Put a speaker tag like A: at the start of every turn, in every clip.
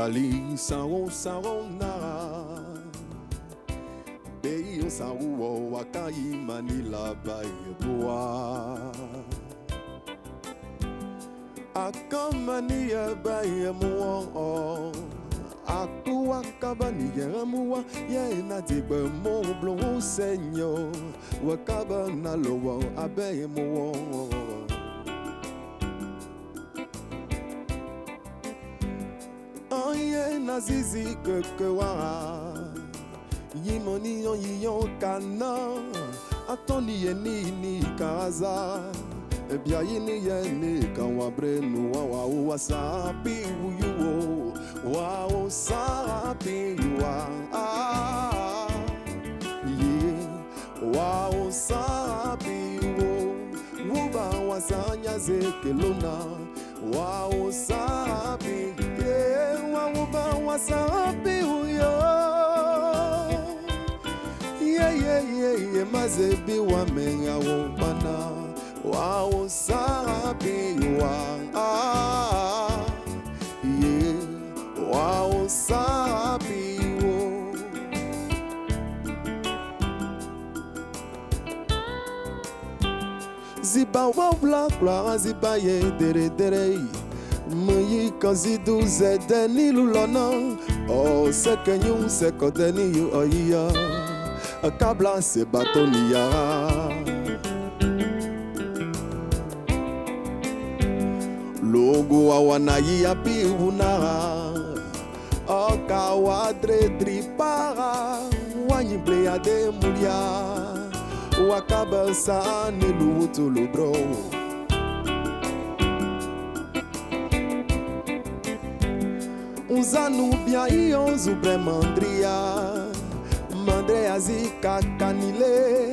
A: Kali Saron Nara Bei on Saruo Wakai Manila Bayeboa Akamania Bayemoa Aku akabani yamua ye na tibe mo blon senyo wakabana lowo abe mo Oye na zizi kekewa Yimoni yon kana Atoni ni kaza Ebia yini kawabre no wa wasapi uyo Wow, sapi wa wow, sapi wo Wuba wasanya zekelona Wow, sapi Wuba wasapi uyo Mazebi wa menga wopana Wow, sapi wa Wow, sabi wo Ziba wabla klara ziba ye dere Muyi kazidu zedeni lulona O sekenyu sekodeni yu oya Akabla se batonia Logo awanayi api unara Oka wadre tripara Wanyible ade mulia Wakaba sa nilutu lubro Unzanu bia iyo zubre mandria Mandrea zika kanile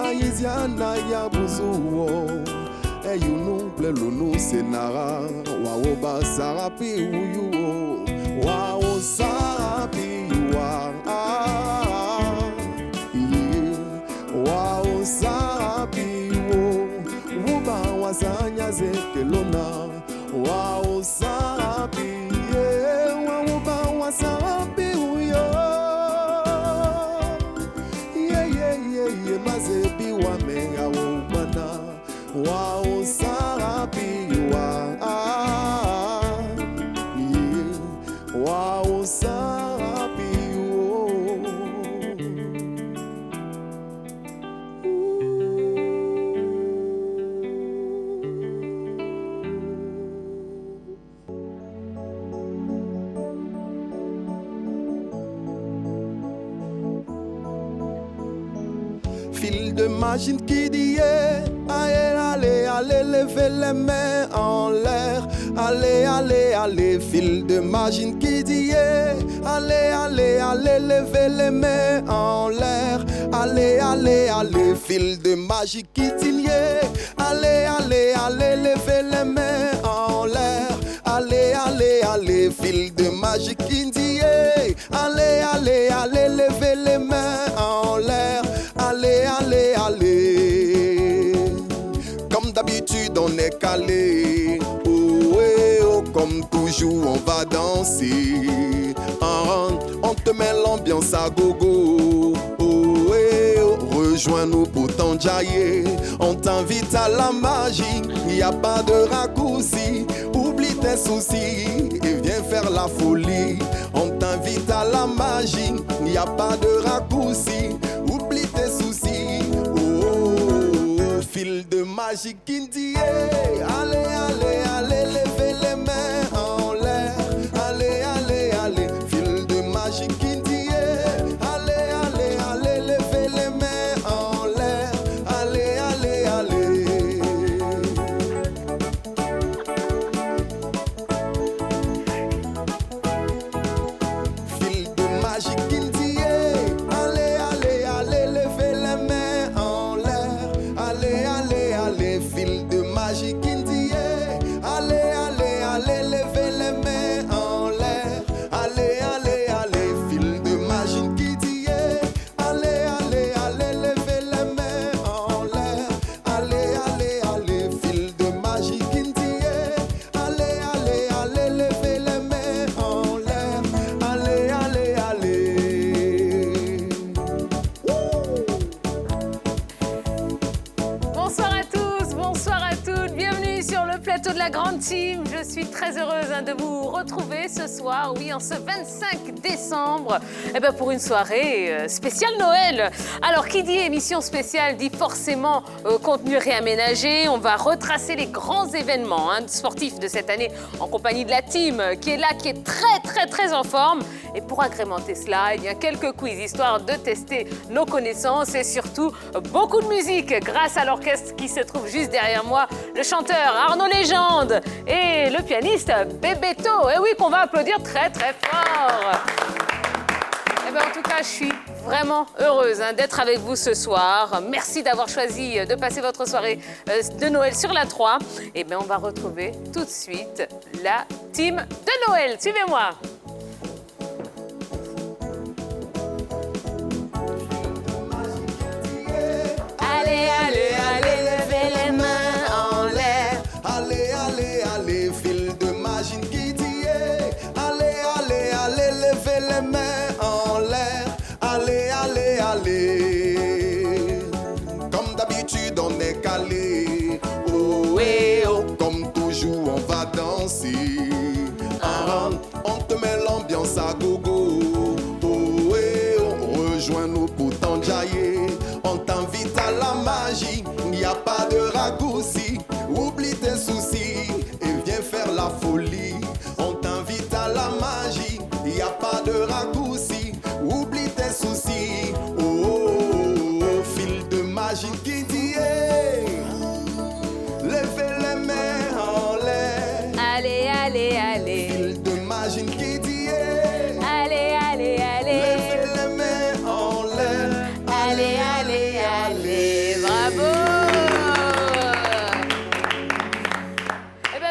A: Aiziana ya buzuo Eyunu plelunu senara Waoba sarapi uyuo Wao sapi wa Wao sapi wo Wuba wasanya zekelona Wao sapi Wauba wasapi uyo Mazebi wa menga wubana Wao sapi wa Wow, sabi wo Fil de magie qui dit allez, allez, levez les mains en l'air. Allez, allez, allez, fil de magie qui dit allez, allez, allez, levez les mains en l'air. Allez, allez, allez, fil de magie qui dit allez, allez, allez, levez les mains en l'air. Allez, allez, allez, fil de magie qui dit allez, allez, allez, levez les mains en l'air. Allez, allez, allez. Comme d'habitude on est calé. Oh, eh, oh, comme toujours on va danser. On te met l'ambiance à gogo. Oh, eh, oh, rejoins-nous pour t'enjailler. On t'invite à la magie. Y a pas de raccourci. Oublie tes soucis et viens faire la folie. On t'invite à la magie. Y a pas de raccourci. Oublie tes soucis. Oh, fil de magie qui dit allez, allez, allez, levez les mains en l'air. Allez, allez, allez, fil de magie qui dit allez, allez, allez, levez les mains en l'air. Allez, allez, allez. Fil de magie qui dit allez, allez, allez, levez les mains en l'air. Allez, allez, allez, fil de magie qui dit allez, allez.
B: la grande team, je suis très heureuse de vous retrouver ce soir, oui, en ce 25 décembre, pour une soirée spéciale Noël. Alors, qui dit émission spéciale dit forcément contenu réaménagé. On va retracer les grands événements sportifs de cette année en compagnie de la team qui est là, qui est très en forme. Et pour agrémenter cela, il y a quelques quiz, histoire de tester nos connaissances et surtout beaucoup de musique grâce à l'orchestre qui se trouve juste derrière moi, le chanteur Arnaud Légende et le pianiste Bebeto. Et oui, qu'on va applaudir très fort. En tout cas, je suis vraiment heureuse d'être avec vous ce soir. Merci d'avoir choisi de passer votre soirée de Noël sur la 3. On va retrouver tout de suite la team de Noël. Suivez-moi. Allez, levez les mains en l'air.
A: Allez, fil de magie qui dit allez, levez les mains en l'air. Allez. Comme d'habitude, on est calé. Oh, comme toujours, on va danser. On te met l'ambiance à gogo. Oh, rejoins-nous pour t'enjailler. On t'invite à la magie, il n'y a pas de raccourci. Oublie tes soucis et viens faire la folie. On t'invite à la magie, il n'y a pas de raccourci. Oublie tes soucis. Oh, fil de magie qui dit levez les mains en l'air.
B: Allez.
A: Fil de magie qui dit
B: Allez.
A: levez les mains en l'air.
B: Allez. Bravo.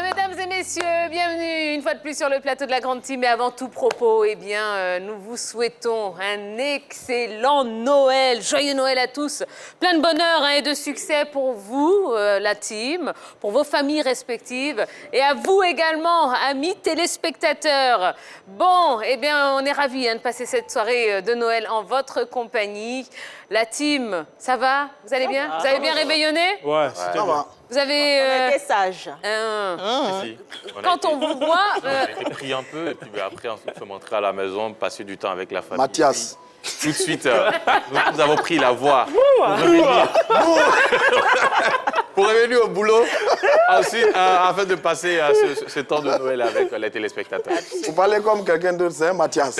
B: Mesdames et messieurs, bienvenue une fois de plus sur le plateau de la grande team. Et avant tout propos, nous vous souhaitons un excellent Noël. Joyeux Noël à tous. Plein de bonheur et de succès pour vous, la team, pour vos familles respectives. Et à vous également, amis téléspectateurs. Bon, on est ravis de passer cette soirée de Noël en votre compagnie. La team, ça va? Vous allez bien? Vous avez bien réveillonné?
C: Ouais, c'était bien.
B: Vous avez...
D: On a été sages.
B: Quand on vous voit...
C: On a été pris un peu, et puis après, ensuite, se montrer à la maison, passer du temps avec la famille.
A: Mathias.
C: Tout de suite, nous avons pris la voie pour revenir au boulot, ensuite, afin de passer ce temps de Noël avec les téléspectateurs.
A: Vous parlez comme quelqu'un d'autre, c'est Mathias.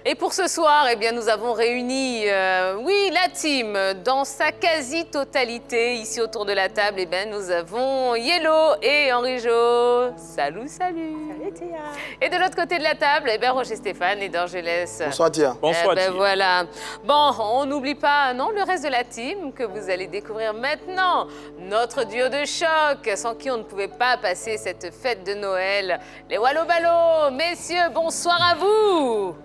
B: Et pour ce soir, nous avons réuni, la team dans sa quasi-totalité. Ici, autour de la table, nous avons Yellow et Henri-Jo. Salut.
D: Salut Théa.
B: Et de l'autre côté de la table, Roger Stéphane et Dorgelès.
A: Bonsoir, Tia.
C: Bonsoir, Tia.
B: Voilà. Bon, on n'oublie pas, le reste de la team que vous allez découvrir maintenant. Notre duo de choc, sans qui on ne pouvait pas passer cette fête de Noël. Les Wallo Ballo. Messieurs, bonsoir à vous.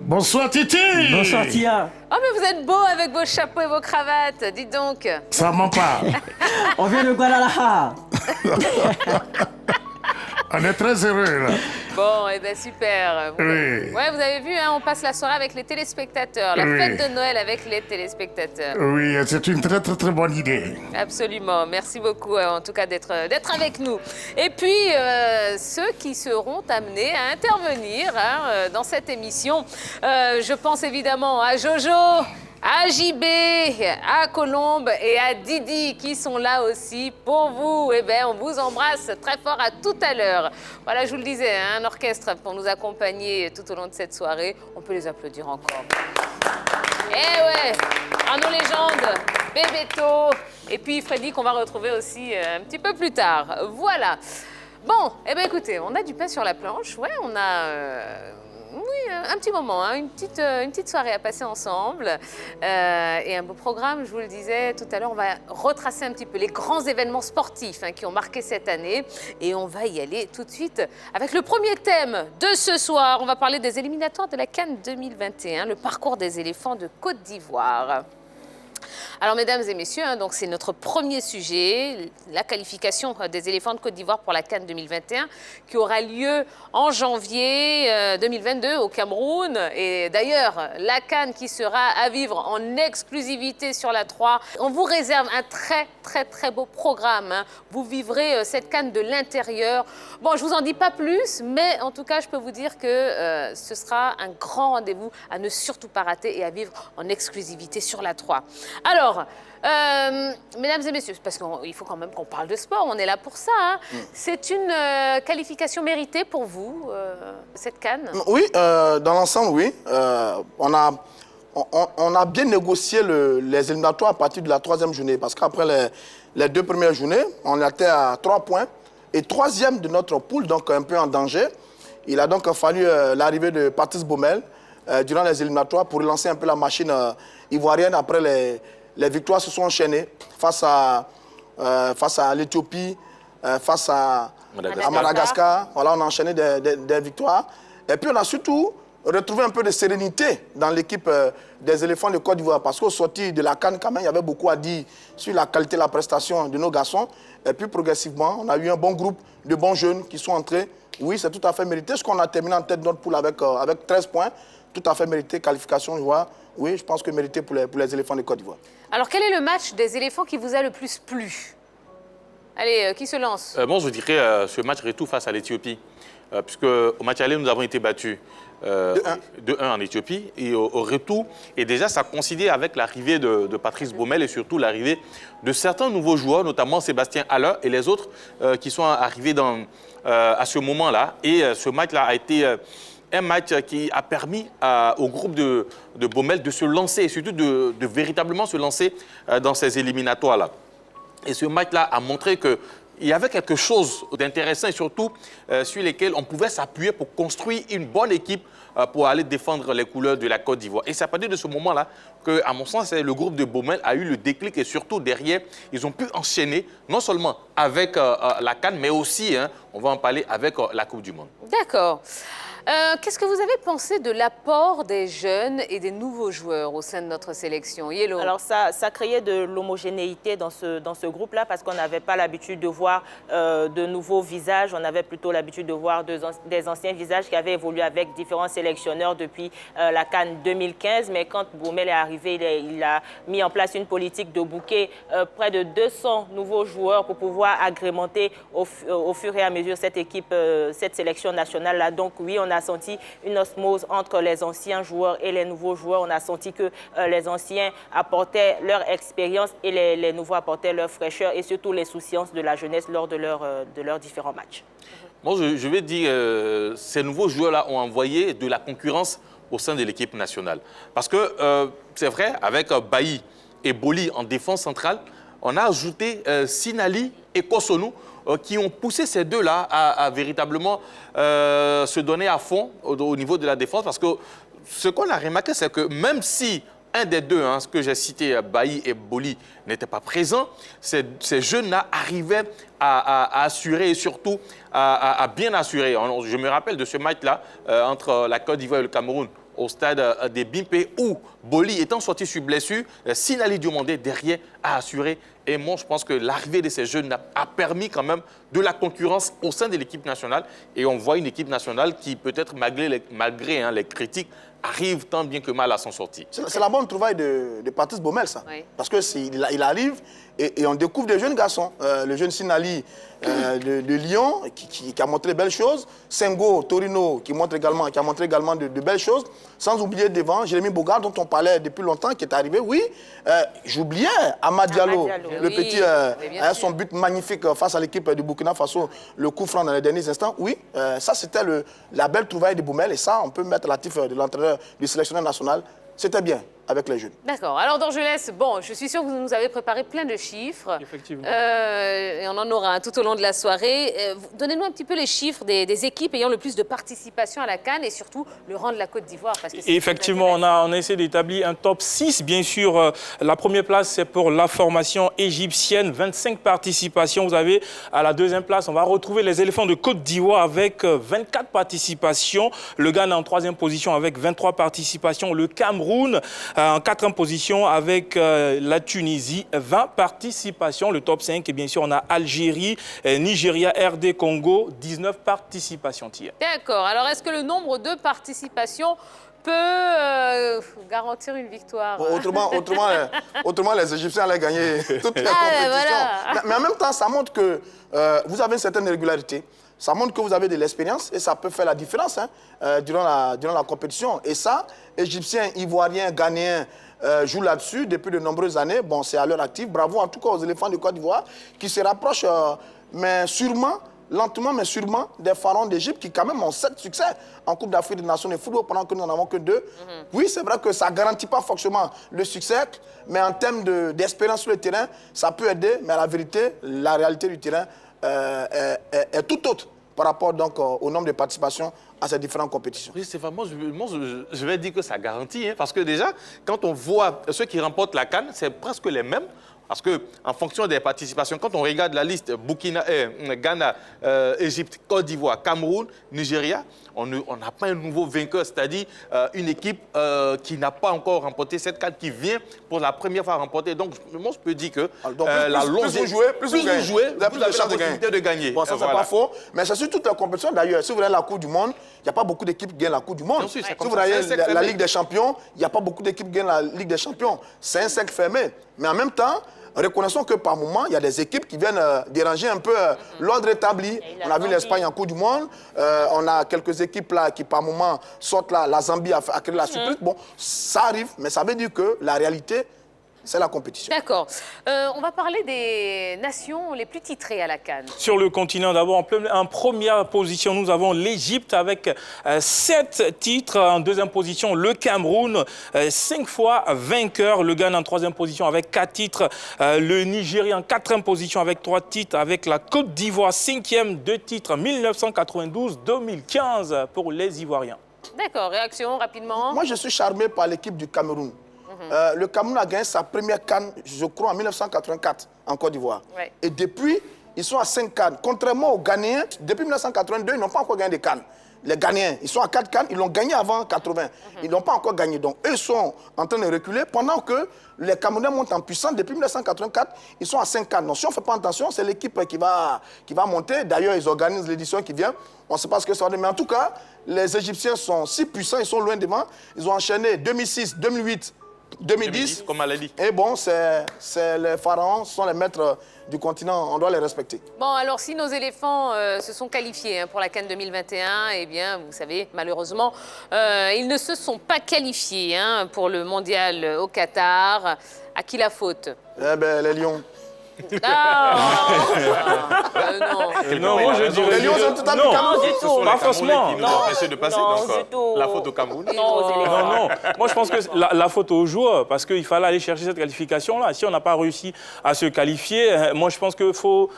E: Bonsoir Titi.
F: Bonsoir Tia.
B: Oh mais vous êtes beaux avec vos chapeaux et vos cravates, dites donc.
E: Ça m'en parle.
F: On vient de Guadalajara.
E: On est très heureux là.
B: Bon, super.
E: Oui.
B: Ouais, vous avez vu, on passe la soirée avec les téléspectateurs, la fête de Noël avec les téléspectateurs.
E: Oui, c'est une très bonne idée.
B: Absolument. Merci beaucoup, en tout cas, d'être avec nous. Et puis, ceux qui seront amenés à intervenir dans cette émission, je pense évidemment à Jojo, à JB, à Colombe et à Didi qui sont là aussi pour vous. On vous embrasse très fort, à tout à l'heure. Voilà, je vous le disais, un orchestre pour nous accompagner tout au long de cette soirée. On peut les applaudir encore. Arnaud Légende, Bebeto et puis Freddy qu'on va retrouver aussi un petit peu plus tard. Voilà. Bon, écoutez, on a du pain sur la planche. Ouais, on a... un petit moment, une petite soirée à passer ensemble et un beau programme, je vous le disais tout à l'heure. On va retracer un petit peu les grands événements sportifs qui ont marqué cette année et on va y aller tout de suite avec le premier thème de ce soir. On va parler des éliminatoires de la CAN 2021, le parcours des éléphants de Côte d'Ivoire. Alors, mesdames et messieurs, donc c'est notre premier sujet, la qualification des éléphants de Côte d'Ivoire pour la CAN 2021, qui aura lieu en janvier 2022 au Cameroun. Et d'ailleurs, la CAN qui sera à vivre en exclusivité sur la 3. On vous réserve un très beau programme. Vous vivrez cette CAN de l'intérieur. Bon, je vous en dis pas plus, mais en tout cas, je peux vous dire que ce sera un grand rendez-vous à ne surtout pas rater et à vivre en exclusivité sur la 3. Alors, mesdames et messieurs, parce qu'il faut quand même qu'on parle de sport, on est là pour ça. Hein. C'est une qualification méritée pour vous, cette CAN?
G: Oui, dans l'ensemble, oui. On a bien négocié les éliminatoires à partir de la 3e journée, parce qu'après les 2 premières journées, on était à 3 points. Et 3e de notre poule, donc un peu en danger. Il a donc fallu l'arrivée de Patrice Baumel durant les éliminatoires pour relancer un peu la machine ivoirienne. Après, les victoires se sont enchaînées face à l'Éthiopie, face à Madagascar. Voilà, on a enchaîné des victoires. Et puis, on a surtout retrouvé un peu de sérénité dans l'équipe des éléphants de Côte d'Ivoire. Parce qu'au sortir de la CAN, quand même, il y avait beaucoup à dire sur la qualité de la prestation de nos garçons. Et puis, progressivement, on a eu un bon groupe de bons jeunes qui sont entrés. Oui, c'est tout à fait mérité. Ce qu'on a terminé en tête de notre poule avec 13 points, tout à fait mérité. Qualification, je vois. Oui, je pense que mérité pour les éléphants de Côte d'Ivoire.
B: Alors, quel est le match des éléphants qui vous a le plus plu? Allez, qui se lance?
C: Bon, je dirais ce match retour face à l'Éthiopie. Puisque au match aller, nous avons été battus 2-1 en Éthiopie. Et au retour, et déjà, ça coïncidait avec l'arrivée de Patrice Baumel et surtout l'arrivée de certains nouveaux joueurs, notamment Sébastien Haller et les autres qui sont arrivés à ce moment-là. Et ce match-là a été un match qui a permis au groupe de Baumel de se lancer et surtout de véritablement se lancer dans ces éliminatoires-là. Et ce match-là a montré qu'il y avait quelque chose d'intéressant et surtout sur lesquels on pouvait s'appuyer pour construire une bonne équipe pour aller défendre les couleurs de la Côte d'Ivoire. Et c'est à partir de ce moment-là que, à mon sens, le groupe de Baumel a eu le déclic et surtout derrière, ils ont pu enchaîner non seulement avec la CAN, mais aussi, on va en parler, avec la Coupe du Monde.
B: D'accord. Qu'est-ce que vous avez pensé de l'apport des jeunes et des nouveaux joueurs au sein de notre sélection? Yellow.
D: Alors ça créait de l'homogénéité dans ce groupe-là parce qu'on n'avait pas l'habitude de voir de nouveaux visages. On avait plutôt l'habitude de voir des anciens visages qui avaient évolué avec différents sélectionneurs depuis la CAN 2015. Mais quand Baumel est arrivé, il a mis en place une politique de bouquet près de 200 nouveaux joueurs pour pouvoir agrémenter au fur et à mesure cette équipe, cette sélection nationale-là. Donc oui, on a senti une osmose entre les anciens joueurs et les nouveaux joueurs. On a senti que les anciens apportaient leur expérience et les nouveaux apportaient leur fraîcheur et surtout les souciances de la jeunesse lors de leurs différents matchs.
C: Moi, je vais dire, ces nouveaux joueurs-là ont envoyé de la concurrence au sein de l'équipe nationale. Parce que c'est vrai, avec Bailly et Boli en défense centrale, on a ajouté Sinali et Kosonou, qui ont poussé ces deux-là à véritablement se donner à fond au niveau de la défense. Parce que ce qu'on a remarqué, c'est que même si un des deux, ce que j'ai cité, Bailly et Boli, n'étaient pas présents, ces jeunes-là arrivaient à assurer et surtout à bien assurer. Je me rappelle de ce match-là entre la Côte d'Ivoire et le Cameroun, au stade des Bimpe, où Boli étant sorti sur blessure, Sinali Diomandé derrière a assuré. Et moi, je pense que l'arrivée de ces jeunes a permis quand même de la concurrence au sein de l'équipe nationale. Et on voit une équipe nationale qui, peut-être malgré les critiques, arrive tant bien que mal à s'en sortir.
G: C'est la bonne trouvaille de Patrice Baumel, ça. Oui. Parce qu'il arrive et on découvre des jeunes garçons. Le jeune Sinali de Lyon qui a montré de belles choses. Sengo, Torino, qui a montré également de belles choses. Sans oublier devant Jérémy Bogard, dont on parlait depuis longtemps, qui est arrivé. Oui, j'oubliais Amad Diallo, le petit, son but magnifique face à l'équipe du Burkina Faso, le coup franc dans les derniers instants. Oui, ça c'était la belle trouvaille de Baumel. Et ça, on peut mettre l'actif de l'entraîneur du sélectionneur national. C'était bien avec les jeunes.
B: D'accord. Alors, Dorgelès, bon, je suis sûre que vous nous avez préparé plein de chiffres.
H: Effectivement.
B: Et on en aura tout au long de la soirée. Donnez-nous un petit peu les chiffres des équipes ayant le plus de participation à la CAN et surtout le rang de la Côte d'Ivoire.
H: Effectivement, on a essayé d'établir un top 6. Bien sûr, la première place, c'est pour la formation égyptienne. 25 participations. Vous avez à la deuxième place, on va retrouver les éléphants de Côte d'Ivoire avec 24 participations. Le Ghana en troisième position avec 23 participations. Le Cameroun Cameroun en 4e position avec la Tunisie, 20 participations. Le top 5, et bien sûr, on a Algérie, Nigeria, RD Congo, 19 participations.
B: D'accord. Alors, est-ce que le nombre de participations peut garantir une victoire?
G: Bon, autrement, les Égyptiens allaient gagner toutes les compétitions.
B: Voilà.
G: Mais en même temps, ça montre que vous avez une certaine régularité. Ça montre que vous avez de l'expérience et ça peut faire la différence durant la compétition. Et ça, Égyptiens, Ivoiriens, Ghanéens jouent là-dessus depuis de nombreuses années. Bon, c'est à l'heure active. Bravo en tout cas aux éléphants de Côte d'Ivoire qui se rapprochent, mais sûrement, lentement mais sûrement, des pharaons d'Égypte qui quand même ont 7 succès en Coupe d'Afrique des Nations de football pendant que nous n'en avons que 2. Oui, c'est vrai que ça ne garantit pas forcément le succès, mais en termes d'expérience sur le terrain, ça peut aider. Mais la vérité, la réalité du terrain est tout autre par rapport donc au nombre de participations à ces différentes compétitions.
C: Oui, c'est vraiment, je vais dire que ça garantit, parce que déjà, quand on voit ceux qui remportent la CAN, c'est presque les mêmes. Parce qu'en fonction des participations, quand on regarde la liste Ghana, Égypte, Côte d'Ivoire, Cameroun, Nigeria, on n'a pas un nouveau vainqueur, c'est-à-dire une équipe qui n'a pas encore remporté cette CAN, qui vient pour la première fois remporter. Donc, moi, je peux dire que
G: plus vous jouez, plus vous
C: jouez,
G: vous avez
C: la
G: de chance
C: possibilité de gagner.
G: Bon, ça, c'est pas faux. Mais c'est sur toutes les compétitions, d'ailleurs. Si vous regardez la Coupe du Monde, il n'y a pas beaucoup d'équipes qui gagnent la Coupe du Monde.
C: Si
G: vous regardez la Ligue des Champions, il n'y a pas beaucoup d'équipes qui gagnent la Ligue des Champions. C'est un cercle fermé. Mais en même temps, reconnaissons que par moment, il y a des équipes qui viennent déranger un peu l'ordre établi. On a vu l'Espagne en Coupe du Monde. On a quelques équipes là qui par moment sortent là. La Zambie a créé la surprise. Bon, ça arrive, mais ça veut dire que la réalité, c'est la compétition.
B: D'accord. On va parler des nations les plus titrées à la CAN.
H: Sur le continent, d'abord, en première position, nous avons l'Égypte avec 7 titres. En deuxième position, le Cameroun, 5 fois vainqueur. Le Ghana en troisième position avec 4 titres. Le Nigeria en quatrième position avec 3 titres. Avec la Côte d'Ivoire, 5e, 2 titres, 1992-2015 pour les Ivoiriens.
B: D'accord. Réaction rapidement.
G: Moi, je suis charmé par l'équipe du Cameroun. Le Cameroun a gagné sa première CAN, je crois, en 1984, en Côte d'Ivoire.
B: Ouais.
G: Et depuis, ils sont à 5 CAN. Contrairement aux Ghanéens, depuis 1982, ils n'ont pas encore gagné de CAN. Les Ghanéens, ils sont à 4 CAN, ils l'ont gagné avant 80. Ils n'ont pas encore gagné. Donc, eux sont en train de reculer pendant que les Camerounais montent en puissance. Depuis 1984, ils sont à 5 CAN. Donc, si on ne fait pas attention, c'est l'équipe qui va monter. D'ailleurs, ils organisent l'édition qui vient. On ne sait pas ce que ça va donner. Mais en tout cas, les Égyptiens sont si puissants, ils sont loin devant. Ils ont enchaîné 2006, 2008, 2010,
C: comme elle a dit.
G: Et bon, c'est les pharaons, ce sont les maîtres du continent, on doit les respecter.
B: Bon, alors si nos éléphants se sont qualifiés pour la CAN 2021, eh bien, vous savez, malheureusement, ils ne se sont pas qualifiés pour le mondial au Qatar. À qui la faute?
G: Eh bien, les Lions.
B: Ah,
H: Non, moi je dirais...
G: Les Lions sont tout à fait
H: Non,
G: Cameroun.
C: Ce sont les
H: pas forcément.
C: Camerounais qui nous ont empêchés de passer,
D: non,
C: donc
D: du tout.
C: la faute au Cameroun.
H: Non. Moi, je pense que la faute aux joueurs, parce qu'il fallait aller chercher cette qualification-là. Si on n'a pas réussi à se qualifier, moi, je pense qu'il faut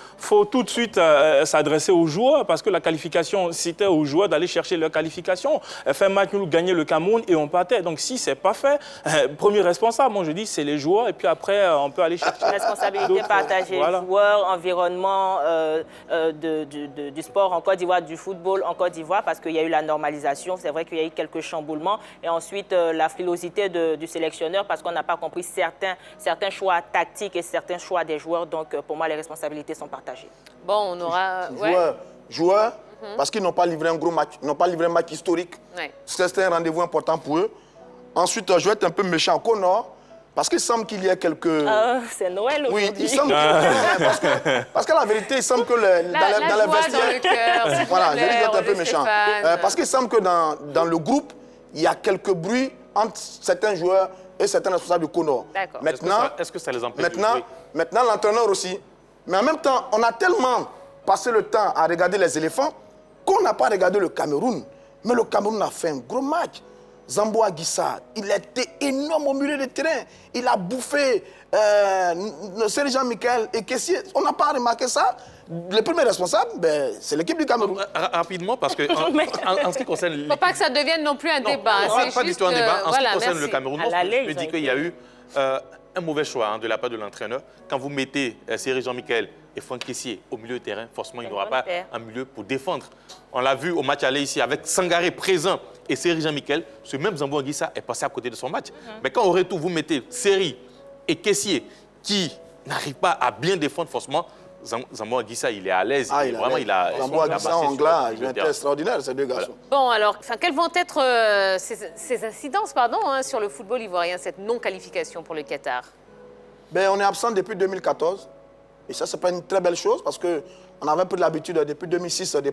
H: tout de suite s'adresser aux joueurs, parce que la qualification, c'était aux joueurs d'aller chercher leur qualification. Faire match, nous gagner le Cameroun et on partait. Donc, si ce n'est pas fait, premier responsable, moi, je dis, c'est les joueurs. Et puis après, on peut aller chercher.
D: Responsabilité partagée,
H: Voilà.
D: joueurs, environnement du sport en Côte d'Ivoire, du football en Côte d'Ivoire, parce qu'il y a eu la normalisation, c'est vrai qu'il y a eu quelques chamboulements, et ensuite la frilosité du sélectionneur, parce qu'on n'a pas compris certains choix tactiques et certains choix des joueurs, donc pour moi les responsabilités sont partagées.
B: bon, on aura...
G: Joueurs, parce qu'ils n'ont pas livré un gros match, ils n'ont pas livré un match historique.
B: Ouais.
G: C'était un rendez-vous important pour eux. Ensuite, je vais être un peu méchant au Nord, parce qu'il semble qu'il y ait quelques...
D: C'est Noël aujourd'hui.
G: Oui, il semble parce que la vérité, il semble que dans les vestiaires...
B: dans le cœur,
G: voilà, je vais être un peu
B: de
G: méchant.
B: Stéphane.
G: Parce qu'il semble que dans le groupe, il y a quelques bruits entre certains joueurs et certains responsables du Conor.
B: D'accord.
G: Maintenant,
C: Est-ce que ça les empêche de jouer?
G: maintenant l'entraîneur aussi. Mais en même temps, on a tellement passé le temps à regarder les éléphants qu'on n'a pas regardé le Cameroun. Mais le Cameroun a fait un gros match. Zambo Aguissa, il était énorme au milieu de terrain. Il a bouffé Serge Jean-Michel et Kessié. On n'a pas remarqué ça. Le premier responsable, c'est l'équipe du Cameroun.
C: Rapidement, parce que en ce qui concerne...
B: Il ne faut pas que ça devienne non plus un débat.
C: Non, pas du tout un débat. En ce qui concerne le
B: merci.
C: Cameroun,
D: À l'aller,
C: je
D: ils
C: dis
D: ont
C: qu'il y a eu un mauvais choix de la part de l'entraîneur. Quand vous mettez Cyril Jean-Michel et Franck Kessié au milieu de terrain, forcément, il n'aura pas un milieu pour défendre. On l'a vu au match aller ici avec Sangaré présent et Cyril Jean-Michel. Ce même Zambo Anguissa est passé à côté de son match. Mais quand au retour, vous mettez Cyril et Kessié qui n'arrivent pas à bien défendre, forcément, Zambo Anguissa, il est à l'aise.
G: Zambo Anguissa, Angla, il est extraordinaire, ces deux garçons.
B: Voilà. Bon, alors, quelles vont être ces incidences sur le football ivoirien, cette non-qualification pour le Qatar?
G: On est absent depuis 2014. Et ça, ce n'est pas une très belle chose parce qu'on avait peu l'habitude, depuis 2006, de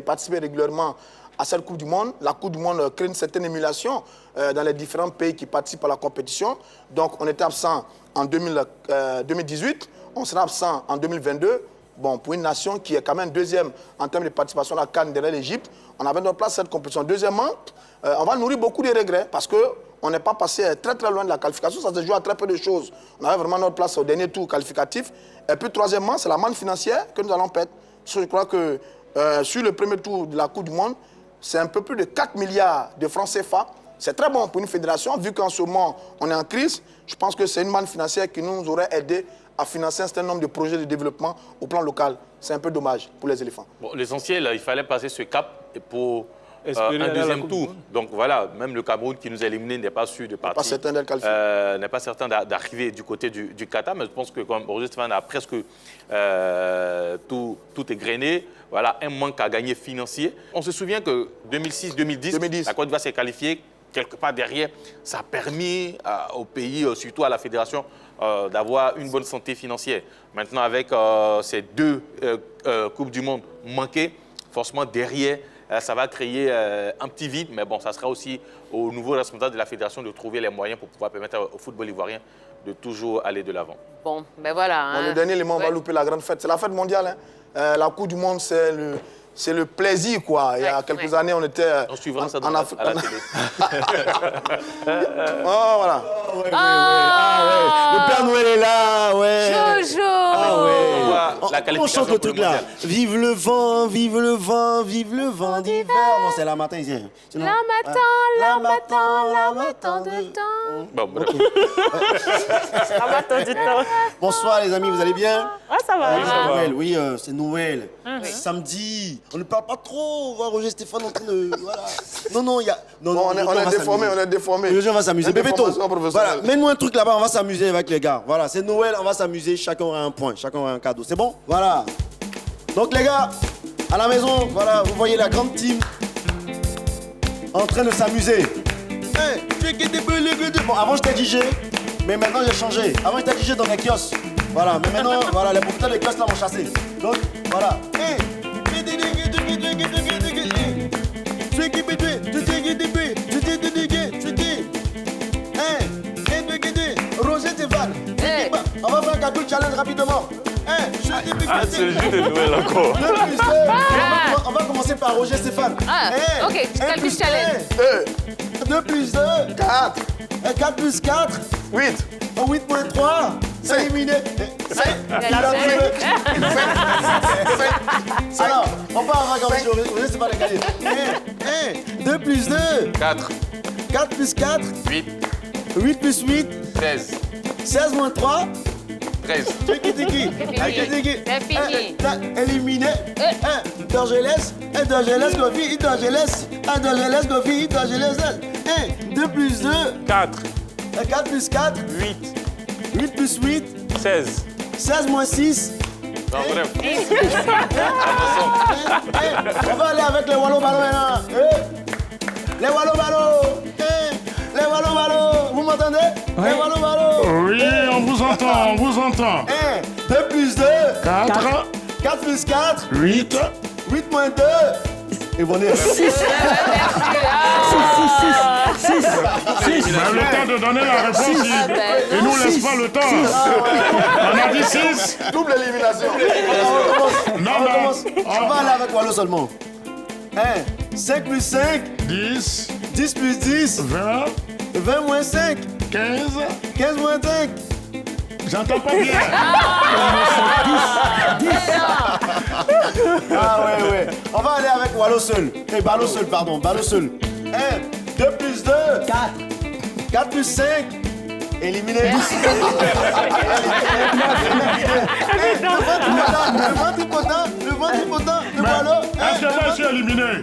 G: participer régulièrement à cette Coupe du Monde. La Coupe du Monde crée une certaine émulation dans les différents pays qui participent à la compétition. Donc, on était absent en 2018. On sera absent en 2022. Bon, pour une nation qui est quand même deuxième en termes de participation à la CAN derrière l'Égypte, on avait notre place à cette compétition. Deuxièmement, on va nourrir beaucoup de regrets parce qu'on n'est pas passé très très loin de la qualification. Ça se joue à très peu de choses. On avait vraiment notre place au dernier tour qualificatif. Et puis troisièmement, c'est la manne financière que nous allons perdre. Je crois que sur le premier tour de la Coupe du Monde, c'est un peu plus de 4 milliards de francs CFA. C'est très bon pour une fédération, vu qu'en ce moment, on est en crise. Je pense que c'est une manne financière qui nous aurait aidé à financer un certain nombre de projets de développement au plan local. C'est un peu dommage pour les éléphants.
C: Bon, l'essentiel, il fallait passer ce cap pour un deuxième tour. Donc voilà, même le Cameroun qui nous a éliminés n'est pas sûr de partir. N'est pas certain d'arriver du côté du Qatar, mais je pense que comme Roger Stéphane a presque tout égrené, voilà, un manque à gagner financier. On se souvient que 2006-2010, la Côte d'Ivoire s'est qualifiée quelque part derrière. Ça a permis au pays, surtout à la fédération, d'avoir une bonne santé financière. Maintenant, avec ces deux Coupes du Monde manquées, forcément derrière, ça va créer un petit vide, mais bon, ça sera aussi au nouveau responsable de la fédération de trouver les moyens pour pouvoir permettre au football ivoirien de toujours aller de l'avant.
B: Bon, ben voilà.
G: Le dernier élément, on va louper la grande fête. C'est la fête mondiale. La Coupe du Monde, c'est le plaisir, quoi. Il y a quelques années, on était
C: on suivra ça
G: à la
C: télé.
G: Oh, voilà.
I: Le Père Noël est là, ouais.
B: Jojo.
I: On chante le truc là. Vive le vent, vive le vent, vive le vent d'hiver. Non, c'est la matin ici.
B: La matin de temps.
C: Bon, bref.
D: La matin du temps.
I: Bonsoir les amis, vous allez bien?
D: Ça va.
I: Noël, oui, c'est Noël. Samedi. On ne parle pas trop. On voit Roger Stéphane en train de... Voilà. Non, il y a... Non,
G: on est déformé.
I: Aujourd'hui, on va s'amuser. Bébéto, voilà, mets-nous un truc là-bas, on va s'amuser avec les gars. Voilà, c'est Noël, on va s'amuser, chacun aura un point, chacun aura un cadeau. C'est bon? Voilà. Donc les gars, à la maison, voilà, vous voyez la grande team en train de s'amuser. Bon, avant j'étais DJ, mais maintenant j'ai changé. Avant j'étais DJ dans les kiosques. Voilà, mais maintenant, voilà, les propriétaires des kiosques là m'ont chassé. Donc, voilà. Roger Stéphane, on va faire un cadeau challenge rapidement.
H: C'est le jeu de Noël encore.
I: On va commencer par Roger Stéphane.
B: Ok, cadeau challenge.
G: 2 plus 2, 4.
I: 4 plus 4,
G: 8.
I: 8 moins 3, c'est éliminé. Alors, on part avec Roger Stéphane les gagner. 2 plus 2,
C: 4.
I: 4 plus 4,
C: 8.
I: 8 plus 8,
C: 13.
I: 16 moins 3,
C: 13.
B: C'est fini.
I: Éliminé. Dorgelès, Gofi, Dorgelès, Gofi, Dorgelès. 2 plus 2,
H: 4.
I: 4 plus 4,
H: 8.
I: 8 plus 8,
H: 16.
I: 16 moins 6.
C: Non, bref.
I: On va aller avec les Wallo Ballon maintenant. Les Wallo Ballon. Les Wallo Ballon. Vous m'entendez? Les Wallo Ballon.
E: Oui, on vous entend, on vous entend.
I: 2 plus 2,
E: 4,
I: 4 plus 4,
E: 8.
I: 8 moins 2. Et bon, 6.
E: Le temps de donner la réponse, il nous laisse pas le temps. On a dit 6.
G: Double élimination.
I: On va aller avec Wallo seulement. 5 plus 5,
E: 10,
I: 10 plus 10,
E: 20,
I: 20 moins 5,
E: 15.
I: 15 moins 5.
E: J'entends pas bien.
I: Ah ouais. On va aller avec Wallo seul. Ballo seul, pardon. Ballo seul. 2 plus 2, 4. 4 plus 5, Éliminé. Le ventripotent, le voilà.
E: Est-ce que moi je suis éliminé?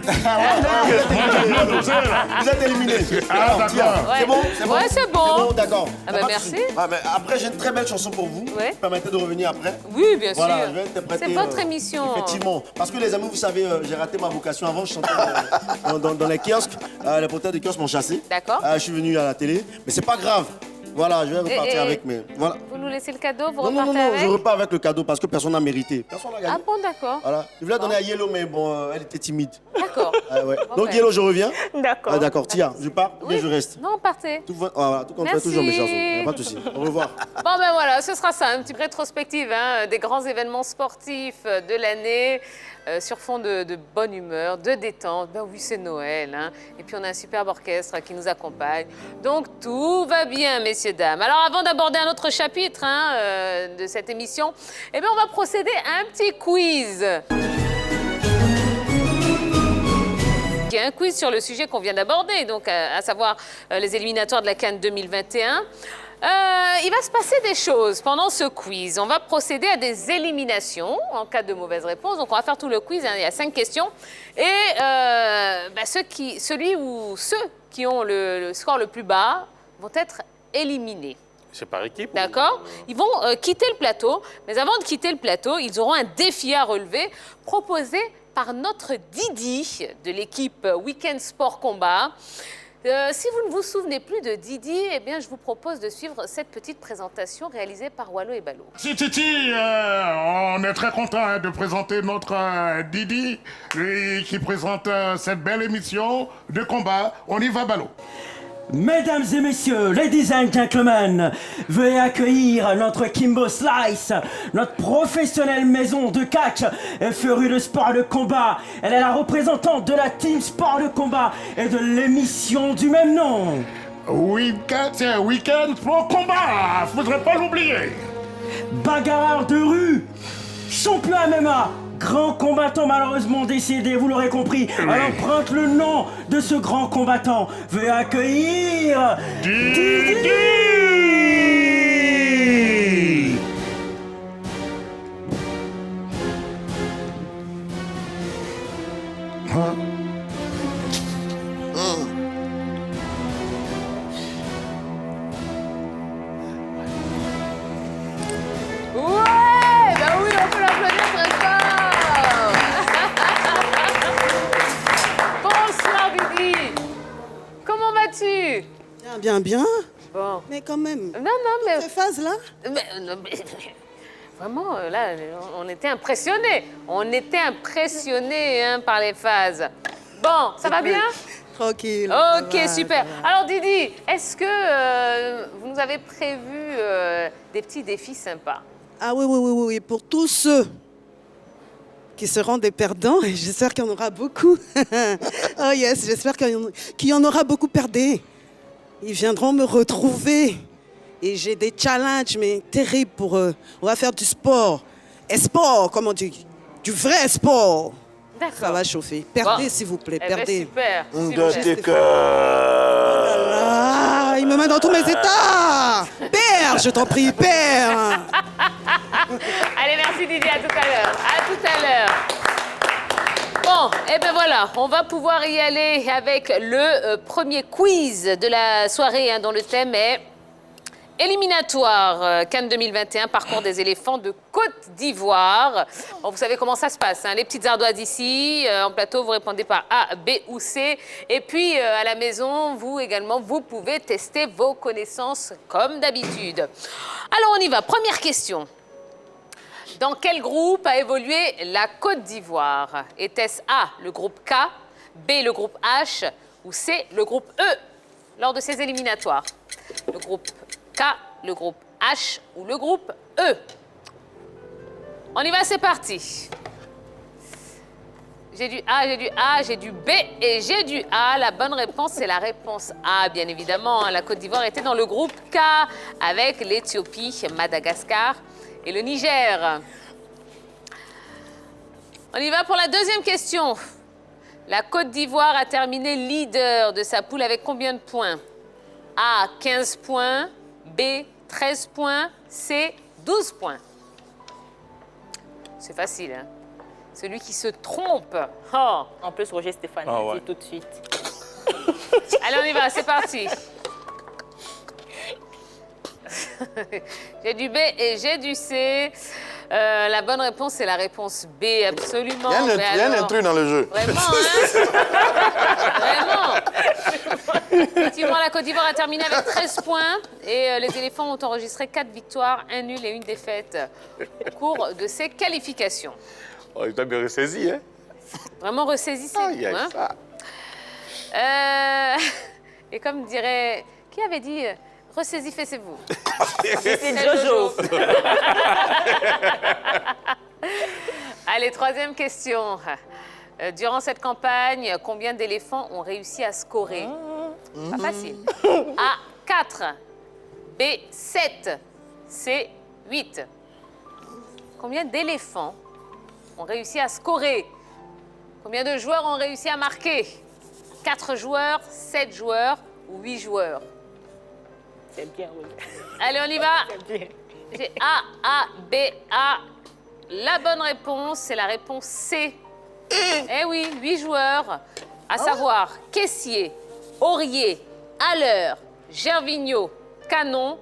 I: Vous êtes éliminé.
E: Ah, d'accord.
I: C'est bon? C'est bon?
B: Ouais, c'est bon.
I: D'accord.
B: Ah bah,
I: Pas de
B: merci.
I: souci. Ah, mais après, j'ai une très belle chanson pour vous.
B: Ouais.
I: Vous permettez de revenir après?
B: Oui, bien
I: Voilà,
B: sûr.
I: je vais interpréter.
B: C'est votre émission.
I: Effectivement. Parce que les amis, vous savez, j'ai raté ma vocation. Avant, je chantais dans les kiosques. Les porteurs de kiosques m'ont chassé.
B: D'accord.
I: Je suis venu à la télé. Mais c'est pas grave. Voilà, je vais repartir avec mes... Voilà.
B: Vous nous laissez le cadeau, vous
I: Non,
B: repartez avec?
I: je repars avec le cadeau parce que personne n'a mérité. Personne n'a gagné.
B: Ah bon, d'accord.
I: Voilà. Je voulais donner à Yellow, mais bon, elle était timide.
B: D'accord.
I: Ouais.
B: Bon,
I: Donc, Yellow, je reviens.
D: D'accord.
I: Ah, d'accord, Tia, je pars ou bien je reste?
B: Non, partez.
I: Voilà, tout compte fait,
B: Merci.
I: toujours mes chansons. Y a pas de souci. Au revoir.
B: Bon, ben voilà, ce sera ça, une petite rétrospective des grands événements sportifs de l'année sur fond de bonne humeur, de détente. Ben oui, c'est Noël. Et puis, on a un superbe orchestre qui nous accompagne. Donc, tout va bien, messieurs, dames. Alors, avant d'aborder un autre chapitre de cette émission, eh bien, on va procéder à un petit quiz. Il y a un quiz sur le sujet qu'on vient d'aborder, donc à savoir les éliminatoires de la CAN 2021. Il va se passer des choses pendant ce quiz. On va procéder à des éliminations en cas de mauvaise réponse. Donc, on va faire tout le quiz. Il y a 5 questions. Et ceux qui ont le score le plus bas vont être éliminés.
C: C'est par équipe?
B: D'accord. Ils vont quitter le plateau. Mais avant de quitter le plateau, ils auront un défi à relever proposé par notre Didi de l'équipe Week-end Sport Combat. Si vous ne vous souvenez plus de Didi, eh bien, je vous propose de suivre cette petite présentation réalisée par Wallo et Balo.
E: Titi, on est très content de présenter notre Didi, lui, qui présente cette belle émission de combat. On y va, Balo.
F: Mesdames et messieurs, ladies and gentlemen, veuillez accueillir notre Kimbo Slice, notre professionnelle maison de catch, férue de sport de combat. Elle est la représentante de la team sport de combat et de l'émission du même nom.
E: Week-end Sport Combat, faudrait pas l'oublier.
F: Bagarreur de rue, champion MMA, grand combattant malheureusement décédé, vous l'aurez compris.
E: Oui.
F: Alors emprunte le nom de ce grand combattant. Veuillez accueillir Didi.
B: Ouais, bah oui, on peut l'applaudir très fort. Bonsoir Didi. Comment vas-tu?
J: Bien.
B: Bon.
J: Mais quand même.
B: Non, mais...
J: Ces phases-là.
B: Vraiment, là, on était impressionnés. On était impressionnés par les phases. Bon, ça va bien?
J: Tranquille.
B: Ok, super. Alors Didi, est-ce que vous nous avez prévu des petits défis sympas?
J: Ah oui. Pour tous ceux qui seront des perdants, et j'espère qu'il y en aura beaucoup. Oh yes, j'espère qu'il y en aura beaucoup perdés. Ils viendront me retrouver. Et j'ai des challenges, mais terribles pour eux. On va faire du sport. Et sport, comme on dit. Du vrai sport.
B: D'accord.
J: Ça va chauffer. Perdez,
B: Bon.
J: s'il vous plaît.
B: Eh ben,
J: Perdez.
B: super.
J: Ah, il me met dans tous mes états. Perds, je t'en prie, perds.
B: Allez, merci Didi, à tout à l'heure. À tout à l'heure. Bon, et ben voilà, on va pouvoir y aller avec le premier quiz de la soirée dont le thème est éliminatoire CAN 2021, parcours des éléphants de Côte d'Ivoire. Bon, vous savez comment ça se passe, les petites ardoises ici, en plateau, vous répondez par A, B ou C. Et puis, à la maison, vous également, vous pouvez tester vos connaissances comme d'habitude. Alors, on y va. Première question. Dans quel groupe a évolué la Côte d'Ivoire? Était-ce A, le groupe K, B, le groupe H ou C, le groupe E lors de ces éliminatoires? Le groupe K, le groupe H ou le groupe E? On y va, c'est parti. J'ai du A, j'ai du A, j'ai du B et j'ai du A. La bonne réponse, c'est la réponse A, bien évidemment. La Côte d'Ivoire était dans le groupe K avec l'Éthiopie, Madagascar et le Niger. On y va pour la deuxième question. La Côte d'Ivoire a terminé leader de sa poule avec combien de points? A, 15 points, B, 13 points, C, 12 points. C'est facile, hein? Celui qui se trompe. Oh.
D: En plus, Roger Stéphane,
H: Ah ouais.
D: dit tout de suite.
B: Allez, on y va, c'est parti. J'ai du B et j'ai du C. La bonne réponse, c'est la réponse B, absolument.
G: Il y a un intrus dans le jeu.
B: Vraiment, hein? Vraiment. Effectivement, la Côte d'Ivoire a terminé avec 13 points et les éléphants ont enregistré 4 victoires, 1 nul et 1 défaite au cours de ces qualifications.
C: Oh, il t'a bien ressaisi, hein?
B: Vraiment ressaisissez-vous,
C: Aïe, aïe,
B: hein?
C: ça.
B: Et comme dirait... Qui avait dit ressaisissez-vous?
D: C'est Jojo.
B: Allez, troisième question. Durant cette campagne, combien d'éléphants ont réussi à scorer? Pas facile. A, 4. B, 7. C, 8. Combien d'éléphants ont réussi à scorer? Combien de joueurs ont réussi à marquer? 4 joueurs, 7 joueurs ou 8 joueurs?
D: C'est bien, oui.
B: Allez, on y va.
D: C'est bien.
B: J'ai A, B, A. La bonne réponse, c'est la réponse C. Eh oui, 8 joueurs, à savoir Caissier, Aurier, Haller, Gervinho, Canon,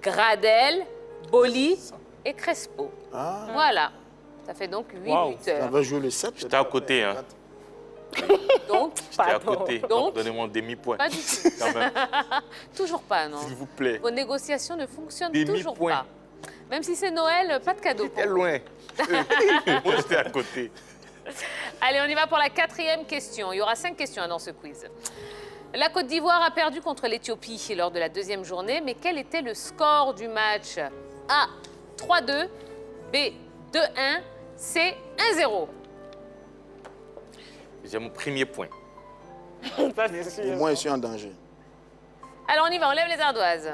B: Gradel, Boli et Crespo. Voilà, ça fait donc 8
H: Wow.
B: buteurs.
G: On va jouer le 7.
C: J'étais à côté, hein.
B: Donc,
C: J'étais à
D: Pardon.
C: côté.
B: Donc
C: Donnez-moi un demi-point.
B: pas du tout.
C: Quand même,
B: Toujours pas, non.
C: s'il vous plaît.
B: Vos négociations ne fonctionnent
C: Demi-point.
B: toujours pas. Même si c'est Noël, pas de cadeau.
C: J'étais loin. Moi, j'étais à côté.
B: Allez, on y va pour la 4e question. Il y aura 5 questions dans ce quiz. La Côte d'Ivoire a perdu contre l'Éthiopie lors de la 2e journée, mais quel était le score du match? A, 3-2, B, 2-1, C, 1-0.
C: J'ai mon premier point.
D: Ça, c'est sûr.
G: Au moins, je suis en danger.
B: Alors, on y va, on lève les ardoises.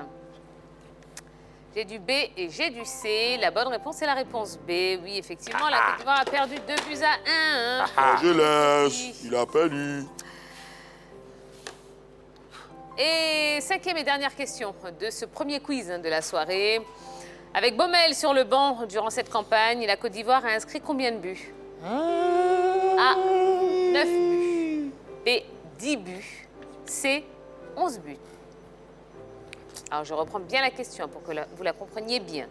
B: J'ai du B et j'ai du C. La bonne réponse, c'est la réponse B. Oui, effectivement, la Côte d'Ivoire a perdu 2-1. Hein.
G: Je laisse. Il a perdu.
B: Et 5e et dernière question de ce premier quiz de la soirée. Avec Baumel sur le banc durant cette campagne, la Côte d'Ivoire a inscrit combien de buts? A, 9 buts. B, 10 buts. C, 11 buts. Alors, je reprends bien la question pour que vous la compreniez bien.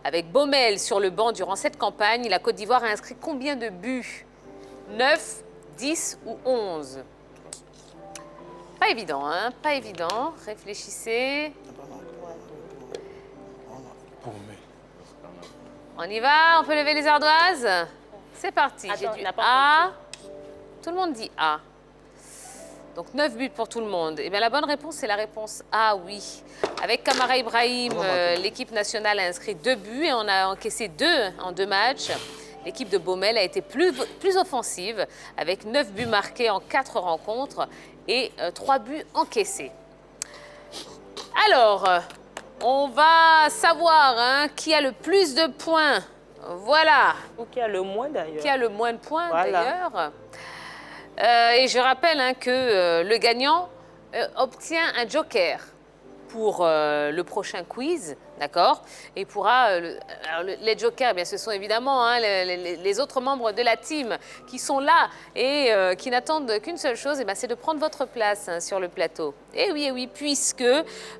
B: Avec Baumel sur le banc durant cette campagne, la Côte d'Ivoire a inscrit combien de buts? 9, 10 ou 11? Pas évident, hein? Pas évident. Réfléchissez. On y va? On peut lever les ardoises? C'est parti. J'ai
D: Attends,
B: du
D: on n'a pas
B: A. Tout le monde dit A. Donc 9 buts pour tout le monde. Eh bien, la bonne réponse, c'est la réponse A, oui. Avec Kamara Ibrahim, l'équipe nationale a inscrit 2 buts et on a encaissé 2 en 2 matchs. L'équipe de Baumel a été plus offensive avec 9 buts marqués en 4 rencontres et 3 buts encaissés. Alors, on va savoir hein, qui a le plus de points. Voilà.
D: Ou qui a le moins, d'ailleurs.
B: Qui a le moins de points,
D: Voilà.
B: d'ailleurs. Et je rappelle hein, que le gagnant obtient un joker pour le prochain quiz, d'accord? Et pourra... alors, les jokers, eh bien, ce sont évidemment hein, les autres membres de la team qui sont là et qui n'attendent qu'une seule chose, eh bien, c'est de prendre votre place hein, sur le plateau. Et oui, puisque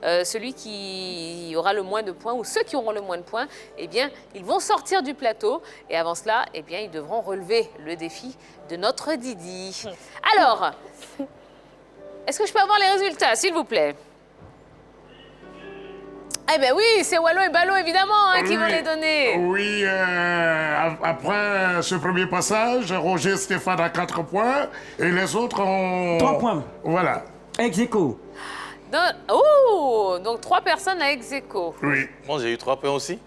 B: celui qui aura le moins de points, ou ceux qui auront le moins de points, eh bien, ils vont sortir du plateau. Et avant cela, eh bien, ils devront relever le défi de notre Didi. Alors, est-ce que je peux avoir les résultats, s'il vous plaît? Eh bien oui, c'est Wallo et Ballo, évidemment, hein, qui vont les donner.
E: Oui, après ce premier passage, Roger Stéphane a 4 points et les autres ont...
F: 3 points.
E: Voilà.
F: Ex aequo.
B: Oh, donc 3 personnes à ex aequo.
E: Oui.
C: Moi, j'ai eu 3 points aussi.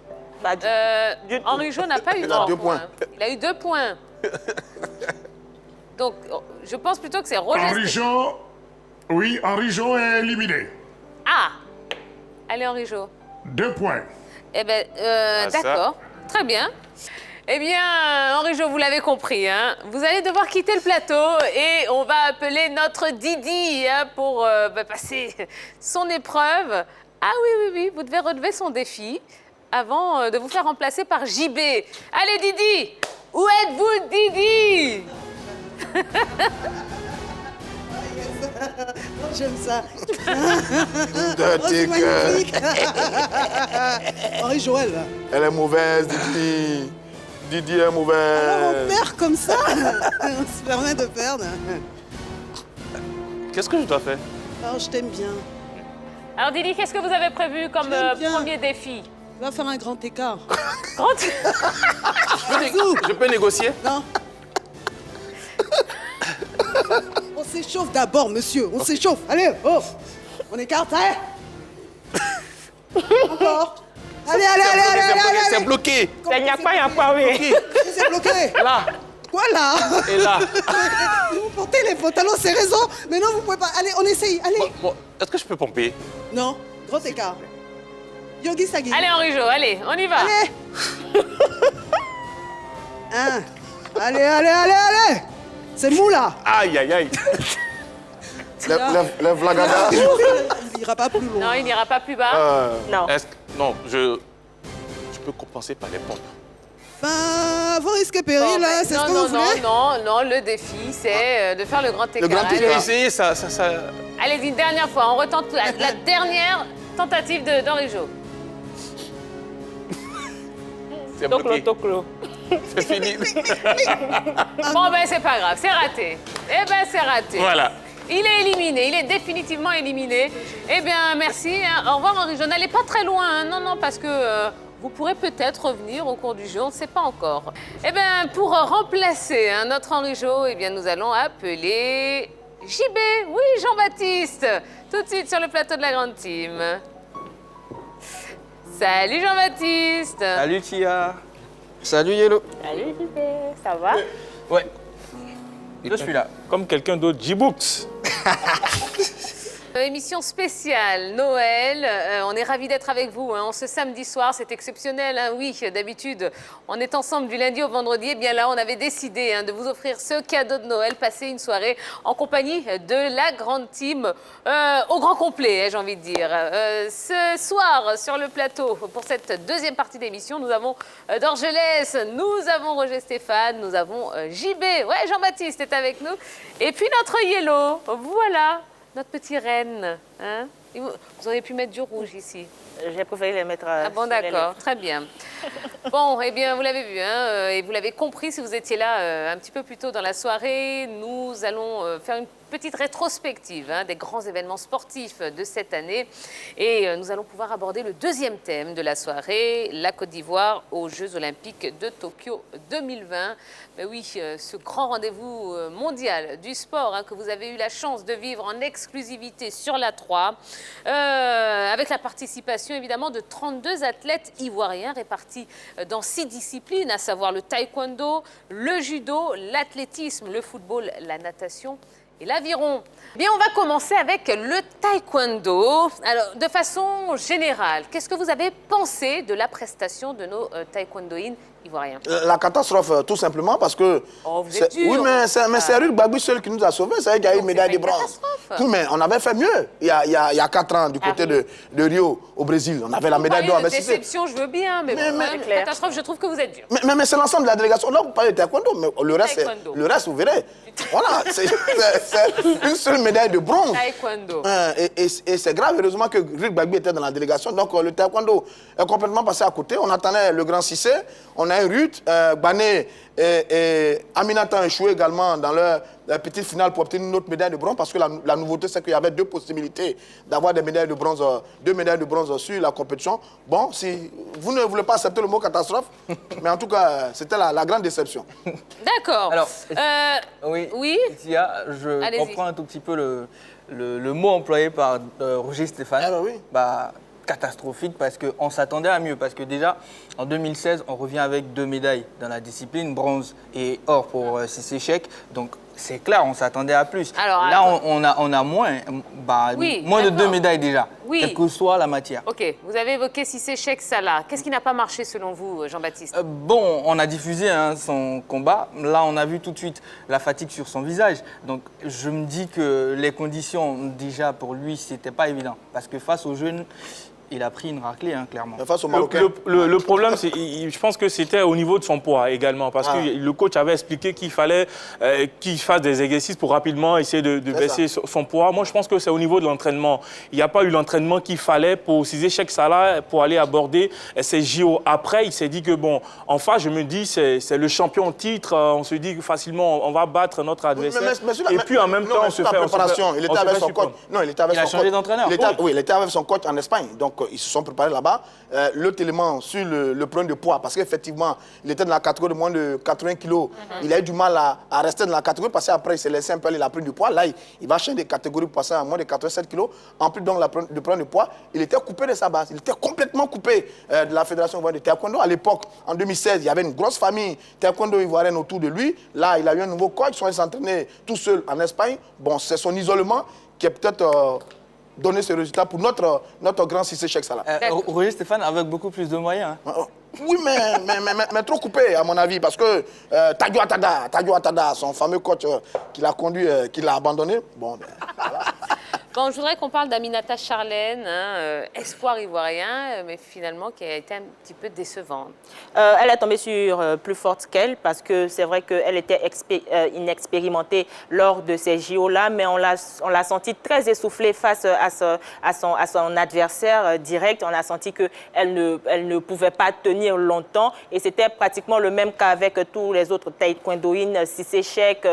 D: Bah,
B: Henri Jo n'a pas eu
G: Il a
B: 3
G: 2
B: points.
G: points.
B: Il a eu 2 points. Donc, je pense plutôt que c'est Roger.
E: Henri Jo est éliminé.
B: Ah, allez Henri Jo.
E: 2 points.
B: Eh bien,
C: ça.
B: d'accord. Très bien. Eh bien, Henri Jo, vous l'avez compris, hein, vous allez devoir quitter le plateau et on va appeler notre Didi hein, pour passer son épreuve Ah oui, vous devez relever son défi avant de vous faire remplacer par JB. Allez Didi, où êtes-vous Didi?
J: J'aime ça.
G: Dirty
J: Oh, c'est
G: girl.
J: magnifique. Henri Joël. Là.
G: Elle est mauvaise, Didi. Didi est mauvaise.
J: Alors on perd comme ça. On se permet de perdre.
C: Qu'est-ce que je dois faire?
J: Alors je t'aime bien.
B: Alors Didi, qu'est-ce que vous avez prévu comme
J: J'aime bien.
B: premier défi?
J: Tu vas faire un grand écart.
B: Grand...
C: Je peux négocier?
J: Non. On s'échauffe d'abord, monsieur. On s'échauffe. Allez, oh. On écarte, hein. Encore. Allez,
C: C'est
J: allez.
C: bloqué.
D: Il n'y a pas, oui.
J: C'est bloqué.
C: Là
J: Quoi là?
C: et là.
J: Vous portez les pantalons, c'est raison. Mais non, vous pouvez pas. Allez, on essaye. Allez.
C: Bon, est-ce que je peux pomper?
J: Non, grand écart. Yogi Sagi.
B: Allez Henri Jo, allez, on y va.
J: Allez. Hein. Allez. C'est mou là.
C: Aïe, aïe, aïe.
G: Lève la gada.
J: Il n'ira pas plus loin.
B: Non, il n'ira pas plus bas.
D: Non.
C: Non, je peux compenser par les pompes.
J: Ben, vous risquez péril,
B: Bon,
J: hein, c'est ce que vous voulez.
B: non, le défi, c'est de faire le grand écart.
G: grand
B: Allez.
C: Je vais essayer ça.
B: Allez, une dernière fois, on retente la dernière tentative d'Henri Jo.
C: C'est bloqué.
D: Toclo.
C: C'est fini.
B: Bon, ben, c'est pas grave, c'est raté. Eh ben, c'est raté.
C: Voilà.
B: Il est éliminé, il est définitivement éliminé. Eh bien, merci. Hein. Au revoir, Henri Jo. N'allez pas très loin, hein. Non, parce que vous pourrez peut-être revenir au cours du jeu, on ne sait pas encore. Eh bien, pour remplacer notre Henri Jo, eh bien, nous allons appeler JB. Oui, Jean-Baptiste. Tout de suite sur le plateau de la grande team. Salut, Jean-Baptiste.
K: Salut Tia. Salut Yellow.
D: Salut, JB. Ça va?
K: Ouais. Je suis là.
H: Comme quelqu'un d'autre, J-Books.
B: Émission spéciale Noël, on est ravis d'être avec vous en ce samedi soir, c'est exceptionnel, hein, oui, d'habitude on est ensemble du lundi au vendredi, et bien là on avait décidé de vous offrir ce cadeau de Noël, passer une soirée en compagnie de la grande team au grand complet, j'ai envie de dire. Ce soir sur le plateau, pour cette deuxième partie d'émission, nous avons Dorgelès, nous avons Roger Stéphane, nous avons JB, ouais Jean-Baptiste est avec nous, et puis notre Yellow, voilà. Notre petit reine, hein? Vous auriez pu mettre du rouge ici.
D: J'ai préféré les mettre
B: Ah bon,
D: sur les
B: d'accord,
D: lèvres.
B: très bien. Bon, eh bien, vous l'avez vu, hein, et vous l'avez compris si vous étiez là un petit peu plus tôt dans la soirée. Nous allons faire une petite rétrospective des grands événements sportifs de cette année. Et nous allons pouvoir aborder le deuxième thème de la soirée, la Côte d'Ivoire aux Jeux Olympiques de Tokyo 2020. Ben oui, ce grand rendez-vous mondial du sport que vous avez eu la chance de vivre en exclusivité sur la 3, avec la participation évidemment de 32 athlètes ivoiriens répartis dans 6 disciplines, à savoir le taekwondo, le judo, l'athlétisme, le football, la natation et l'aviron. Bien, on va commencer avec le taekwondo. Alors, de façon générale, qu'est-ce que vous avez pensé de la prestation de nos taekwondoïnes ivoiriens?
G: La catastrophe, tout simplement, parce que...
B: Oh, vous êtes dur.
G: Oui, mais c'est Ruth Gbagbo seul qui nous a sauvés. C'est elle qui a eu une médaille de bronze. Oui, mais on avait fait mieux il y a 4 ans, du côté de Rio, au Brésil. On avait la médaille d'or avec Cissé.
B: Déception, je veux bien, mais catastrophe, je trouve que vous êtes dur.
G: Mais c'est l'ensemble de la délégation. Là, vous parlez de taekwondo, mais le reste, vous verrez. Voilà, c'est une seule médaille de bronze.
B: Taekwondo.
G: Et c'est grave, heureusement que Ruth Gbagbo était dans la délégation. Donc, le taekwondo est complètement passé à côté. On attendait le grand Cissé. On a eu Ruth, Bané et Aminata ont échoué également dans leur petite finale pour obtenir une autre médaille de bronze, parce que la nouveauté, c'est qu'il y avait 2 possibilités d'avoir des médailles de bronze, 2 médailles de bronze sur la compétition. Bon, si vous ne voulez pas accepter le mot catastrophe, mais en tout cas, c'était la grande déception.
B: D'accord.
K: Alors,
B: oui.
K: Tia, je
B: Allez-y.
K: comprends un tout petit peu le mot employé par Roger Stéphane.
G: Ah bah oui.
K: Catastrophique, parce qu'on s'attendait à mieux. Parce que déjà, en 2016, on revient avec 2 médailles dans la discipline, bronze et or pour Cissé Cheick. Donc, c'est clair, on s'attendait à plus.
B: Alors,
K: là, on a moins, moins de 2 médailles déjà, quelle que soit la matière.
B: Ok, vous avez évoqué Cissé Cheikh Salah. Qu'est-ce qui n'a pas marché selon vous, Jean-Baptiste?
K: Bon, on a diffusé son combat. Là, on a vu tout de suite la fatigue sur son visage. Donc, je me dis que les conditions, déjà, pour lui, c'était pas évident. Parce que face aux jeunes, il a pris une raclée, clairement.
G: Face aux Marocains.
H: Le problème, je pense que c'était au niveau de son poids également. Parce que le coach avait expliqué qu'il fallait qu'il fasse des exercices pour rapidement essayer de baisser son poids. Moi, je pense que c'est au niveau de l'entraînement. Il n'y a pas eu l'entraînement qu'il fallait pour Cissé Cheikh Salah pour aller aborder ces JO. Après, il s'est dit que, bon, en face, je me dis, c'est le champion en titre. On se dit que facilement, on va battre notre adversaire. Et puis, en même temps, on se fait...
G: Il était avec son coach. Non, il était avec son coach.
K: Il a changé d'entraîneur.
G: Oui, il était avec son coach en Espagne. Donc, ils se sont préparés là-bas. L'autre élément sur le problème de poids, parce qu'effectivement, il était dans la catégorie de moins de 80 kilos. Il a eu du mal à rester dans la catégorie parce qu'après, il s'est laissé un peu aller, il a pris du poids. Là, il va changer des catégories pour passer à moins de 87 kilos. En plus, donc, le problème de poids, il était coupé de sa base. Il était complètement coupé de la Fédération ivoirienne de taekwondo. À l'époque, en 2016, il y avait une grosse famille taekwondo ivoirienne autour de lui. Là, il a eu un nouveau coach. Ils sont entraînés tout seul en Espagne. Bon, c'est son isolement qui est peut-être... donner ce résultat pour notre grand Cissé Cheikh Salah.
K: Roger Stéphane avec beaucoup plus de moyens.
G: Oui, mais trop coupé, à mon avis, parce que Tadio Atada, son fameux coach qui l'a conduit, qui l'a abandonné, bon, voilà.
B: Bon, je voudrais qu'on parle d'Aminata Charlène, espoir ivoirien, mais finalement qui a été un petit peu décevante.
D: Elle est tombée sur plus forte qu'elle parce que c'est vrai qu'elle était inexpérimentée lors de ces JO-là, mais on l'a sentie très essoufflée face à son adversaire direct. On a senti qu'elle ne pouvait pas tenir longtemps et c'était pratiquement le même cas avec tous les autres taekwondoïnes, Cissé Cheikh,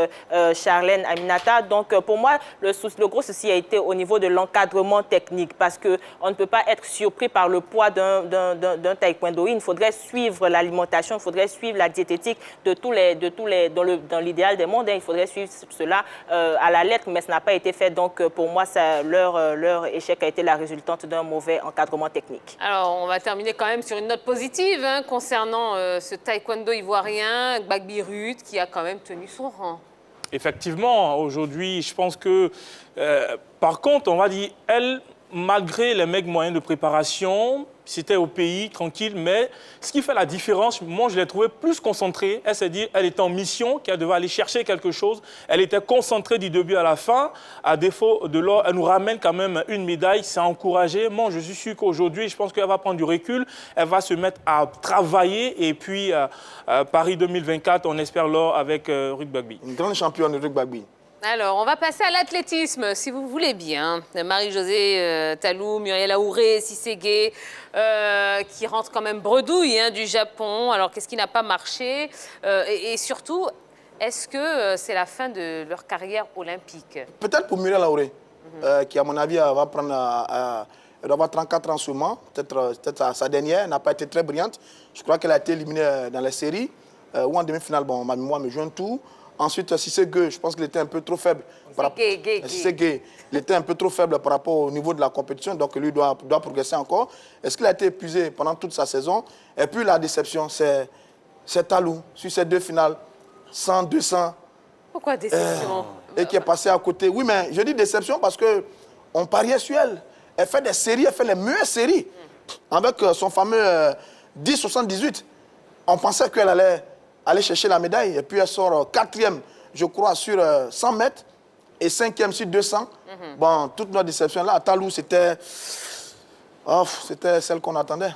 D: Charlène, Aminata. Donc pour moi, le gros souci a été au niveau de l'encadrement technique parce qu'on ne peut pas être surpris par le poids d'un taekwondoïne. Il faudrait suivre l'alimentation, il faudrait suivre la diététique dans l'idéal des mondes. Il faudrait suivre cela à la lettre, mais ce n'a pas été fait. Donc pour moi, leur échec a été la résultante d'un mauvais encadrement technique.
B: Alors on va terminer quand même sur une note positive concernant ce taekwondo ivoirien, Gbagbi Ruth, qui a quand même tenu son rang.
H: Effectivement, aujourd'hui, je pense que, par contre, on va dire, elle, malgré les mecs moyens de préparation, c'était au pays, tranquille, mais ce qui fait la différence, moi, je l'ai trouvée plus concentrée. Elle s'est dit, elle était en mission, qu'elle devait aller chercher quelque chose. Elle était concentrée du début à la fin. À défaut de l'or, elle nous ramène quand même une médaille. C'est encouragé. Moi, je suis sûr qu'aujourd'hui, je pense qu'elle va prendre du recul. Elle va se mettre à travailler. Et puis, Paris 2024, on espère l'or avec Ruth Gbagbi.
G: Une grande championne, Ruth Gbagbi.
B: Alors, on va passer à l'athlétisme, si vous voulez bien. Marie-Josée Talou, Muriel Aouré, Cissé Gueye, qui rentrent quand même bredouille du Japon. Alors, qu'est-ce qui n'a pas marché et surtout, est-ce que c'est la fin de leur carrière olympique? Peut-être
G: pour Muriel Aouré, qui, à mon avis, va prendre... elle doit avoir 34 ans seulement. Peut-être sa dernière n'a pas été très brillante. Je crois qu'elle a été éliminée dans les séries. Ou en demi-finale, bon, ma mémoire me joint tout. Ensuite, Cissé Gueye, je pense qu'il était un peu trop faible. Cissé Gueye, il était un peu trop faible par rapport au niveau de la compétition, donc lui doit progresser encore. Est-ce qu'il a été épuisé pendant toute sa saison? Et puis la déception, c'est Talou, sur ces deux finales, 100, 200.
B: Pourquoi déception?
G: Et qui est passé à côté. Oui, mais je dis déception parce qu'on pariait sur elle. Elle fait des séries, elle fait les meilleures séries. Avec son fameux 10-78. On pensait qu'elle allait aller chercher la médaille. Et puis elle sort 4e, je crois, sur 100 mètres et 5e sur 200. Bon, toute notre déception là, à Talou, c'était celle qu'on attendait.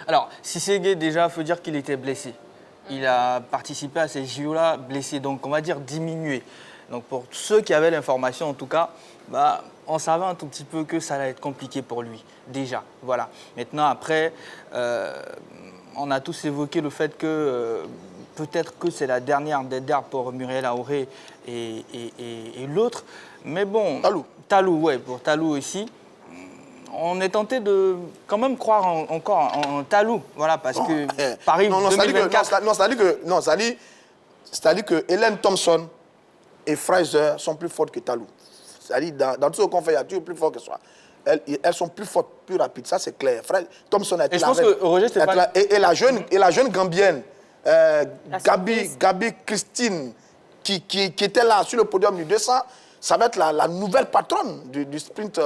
K: Alors, Cissé Gueye, déjà, il faut dire qu'il était blessé. Il a participé à ces JO-là blessé, donc on va dire diminué. Donc pour ceux qui avaient l'information, en tout cas, on savait un tout petit peu que ça allait être compliqué pour lui, déjà. Voilà. Maintenant, après, on a tous évoqué le fait que peut-être que c'est la dernière des dernières pour Muriel Aouré et l'autre. Mais bon, Talou, ouais, pour Talou aussi. On est tenté de quand même croire encore en Talou, voilà, parce que Paris 2024...
G: C'est-à-dire que Hélène Thompson et Fraser sont plus fortes que Talou. C'est-à-dire, dans tout ce qu'on fait, il y a toujours plus fort que soi. Elles sont plus fortes, plus rapides, ça c'est clair. Thompson a été et la jeune Gambienne, Gabi Christine, qui était là sur le podium du 200, ça va être la nouvelle patronne du sprint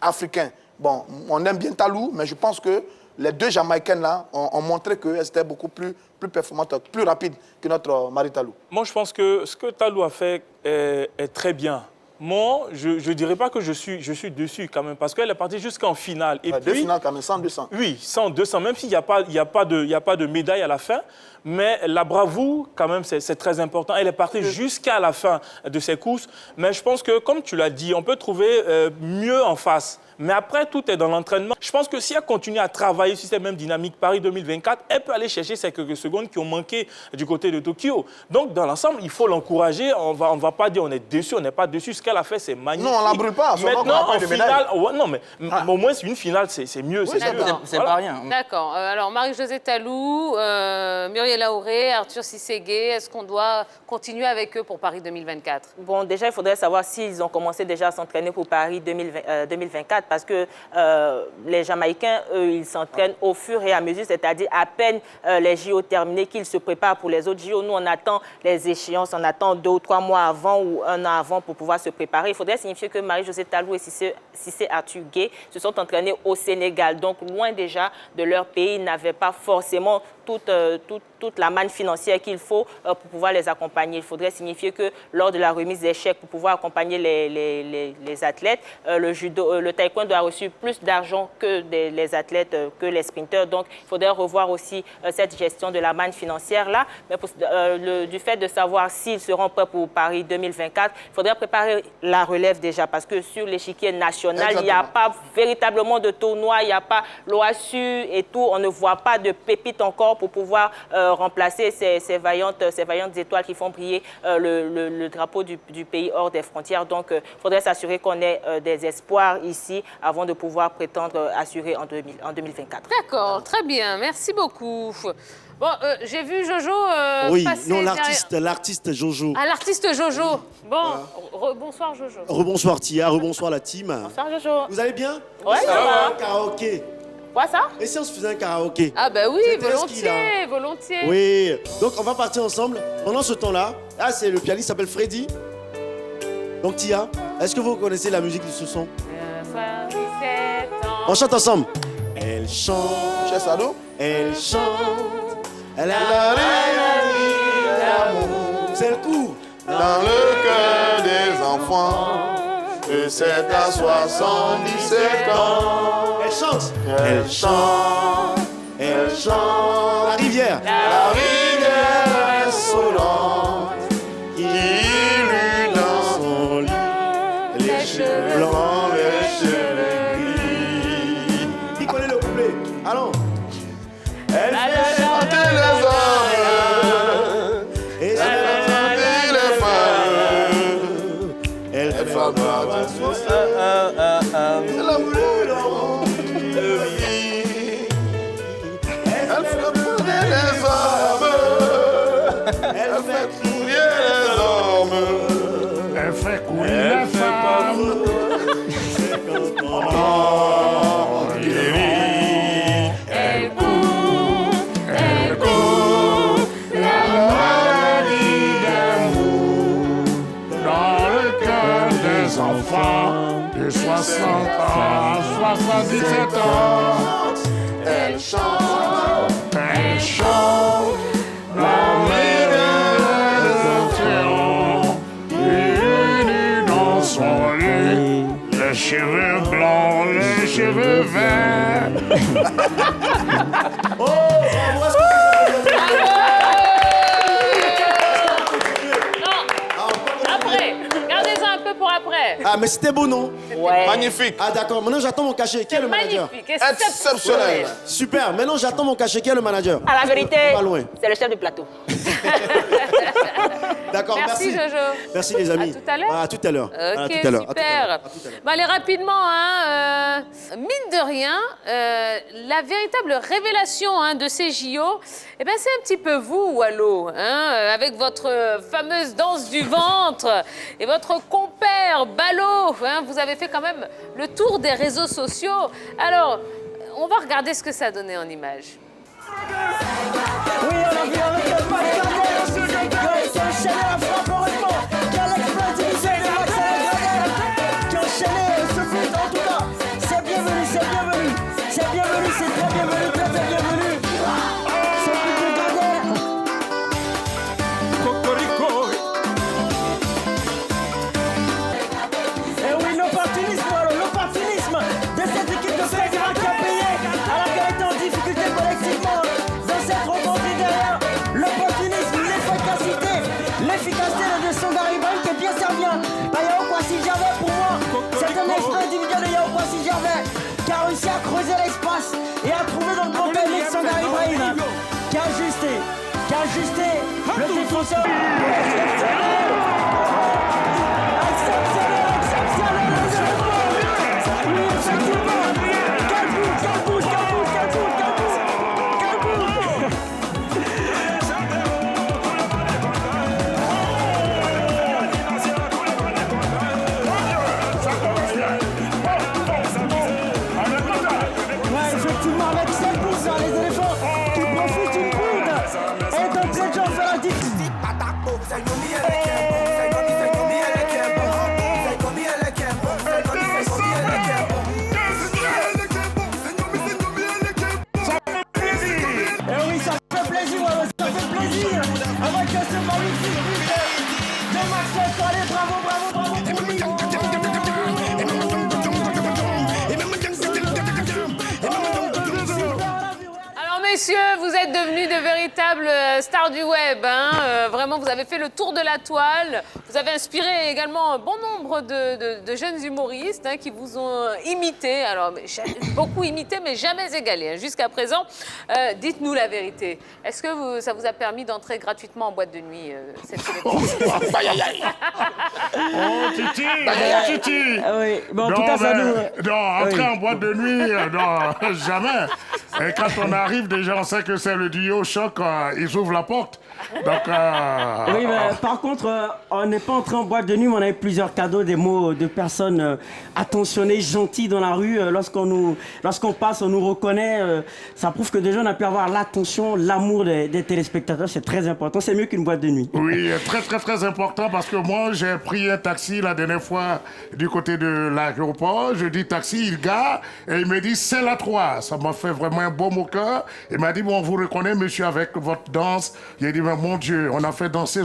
G: africain. Bon, on aime bien Talou, mais je pense que les deux Jamaïcaines là ont montré qu'elles étaient beaucoup plus performantes, plus rapides que notre Marie Talou.
H: Moi, je pense que ce que Talou a fait est très bien. Moi, je ne dirais pas que je suis dessus quand même, parce qu'elle est partie jusqu'en finale. Et
G: puis, deux finales quand même, 100-200.
H: Oui, 100-200, même s'il n'y a pas de médaille à la fin. Mais la bravoure, quand même, c'est très important. Elle est partie jusqu'à la fin de ses courses. Mais je pense que, comme tu l'as dit, on peut trouver mieux en face. Mais après, tout est dans l'entraînement. Je pense que si elle continue à travailler sur cette même dynamique Paris 2024, elle peut aller chercher ces quelques secondes qui ont manqué du côté de Tokyo. Donc, dans l'ensemble, il faut l'encourager. On va pas dire on est déçu, on n'est pas déçu. Ce qu'elle a fait, c'est magnifique.
G: Non, on ne la brûle pas.
H: Maintenant, en finale, non, mais au moins, une finale, c'est mieux.
K: Oui, c'est pas rien.
B: D'accord. Alors, Marie-Josée Talou, Muriel Auré, Arthur Sisségué, est-ce qu'on doit continuer avec eux pour Paris 2024?
D: Bon, déjà, il faudrait savoir s'ils ont commencé déjà à s'entraîner pour Paris 2024, parce que les Jamaïcains, eux, ils s'entraînent au fur et à mesure, c'est-à-dire à peine les JO terminés qu'ils se préparent pour les autres JO. Nous, on attend les échéances, on attend 2 ou 3 mois avant ou 1 an avant pour pouvoir se préparer. Il faudrait signifier que Marie-Josée Talou et Cissé Arthur Gueye se sont entraînés au Sénégal, donc loin déjà de leur pays. Ils n'avaient pas forcément toute la manne financière qu'il faut pour pouvoir les accompagner. Il faudrait signifier que lors de la remise des chèques pour pouvoir accompagner les athlètes, le taekwondo a reçu plus d'argent que les athlètes, que les sprinteurs. Donc, il faudrait revoir aussi cette gestion de la manne financière-là. Mais du fait de savoir s'ils seront prêts pour Paris 2024, il faudrait préparer la relève déjà, parce que sur l'échiquier national, il n'y a pas véritablement de tournoi, il n'y a pas l'OASU et tout. On ne voit pas de pépites encore pour pouvoir remplacer ces vaillantes étoiles qui font briller le drapeau du pays hors des frontières. Donc, il faudrait s'assurer qu'on ait des espoirs ici avant de pouvoir prétendre assurer en 2024.
B: D'accord, très bien, merci beaucoup. Bon, j'ai vu Jojo passer...
I: Non, l'artiste Jojo.
B: Ah, l'artiste Jojo. Bon, bonsoir Jojo.
I: Rebonsoir Tia, rebonsoir la team.
D: Bonsoir Jojo.
I: Vous allez bien?
D: Ouais, ça va.
I: Karaoké.
D: Quoi ça?
I: Et si on se faisait un karaoké?
B: Ah bah oui, volontiers.
I: Oui, donc on va partir ensemble. Pendant ce temps-là, c'est le pianiste qui s'appelle Freddy. Donc Tia, est-ce que vous connaissez la musique de ce son? On chante ensemble. Elle chante.
G: Chez Sado?
I: Elle chante. Elle a l'amour. C'est le coup.
A: Dans le cœur des enfants, de 7 à 77 ans.
I: Elle chante. Elle chante. Elle chante. La rivière.
A: La rivière insolente qui lui dans son lit les cheveux blancs, les cheveux gris.
I: Qui connaît le couplet? Allons.
A: Elle fait chanter les hommes et elle fait chanter les femmes. Elle fait chanter l'amour de vie. Elle fait courir les hommes. Elle fait courir les hommes.
E: Elle fait courir les femmes. De 60 ans, 77 ans,
A: elle chante,
E: la rivière des océans, réunis dans son lit, les cheveux blancs, les cheveux verts.
I: Ah, mais c'était beau, non?
D: Ouais.
G: Magnifique.
I: Ah, d'accord. Maintenant, j'attends mon cachet. Qui est le manager?
B: Magnifique,
G: Exceptionnel.
I: Super. Maintenant, j'attends mon cachet. Qui est le manager?
D: À la vérité,
I: Pas loin.
D: c'est le chef du plateau.
I: D'accord,
B: merci. Merci Jojo.
I: Merci les amis.
B: À tout à l'heure.
I: À tout à l'heure.
B: Ok, super. Bon, allez, rapidement, mine de rien, la véritable révélation de ces JO, eh ben, c'est un petit peu vous, Wallo, avec votre fameuse danse du ventre et votre compère Ballot. Vous avez fait quand même le tour des réseaux sociaux. Alors, on va regarder ce que ça donnait en images.
F: Oui, on a vu un autre creusé l'espace et a trouvé dans le grand panier de Sanga Ibrahim qui a ajusté le défenseur.
B: Messieurs, vous êtes devenus de véritables stars du web. Hein. Vraiment, vous avez fait le tour de la toile. Vous avez inspiré également un bon nombre de jeunes humoristes hein, qui vous ont imité. Alors, beaucoup imité, mais jamais égalé. Hein. Jusqu'à présent, dites-nous la vérité. Est-ce que ça vous a permis d'entrer gratuitement en boîte de nuit cette célébrité?
E: Oh, Titi! Titi!
F: Oui, mais en tout cas, ça nous...
E: Non, entrer en boîte de nuit, non, jamais. Et quand on arrive, déjà, on sait que c'est le duo choc, ils ouvrent la porte. Donc,
F: oui, mais par contre, on n'est pas entré en boîte de nuit, mais on avait plusieurs cadeaux, des mots de personnes attentionnées, gentilles dans la rue. Lorsqu'on passe, on nous reconnaît. Ça prouve que déjà, on a pu avoir l'attention, l'amour des téléspectateurs. C'est très important. C'est mieux qu'une boîte de nuit.
E: Oui, très, très, très important parce que moi, j'ai pris un taxi la dernière fois du côté de l'aéroport. Je dis taxi, il gare et il me dit c'est la 3. Ça m'a fait vraiment un beau au cœur. Il m'a dit, bon, on vous reconnaît, monsieur, avec votre danse. J'ai dit, mais mon Dieu, on a fait danser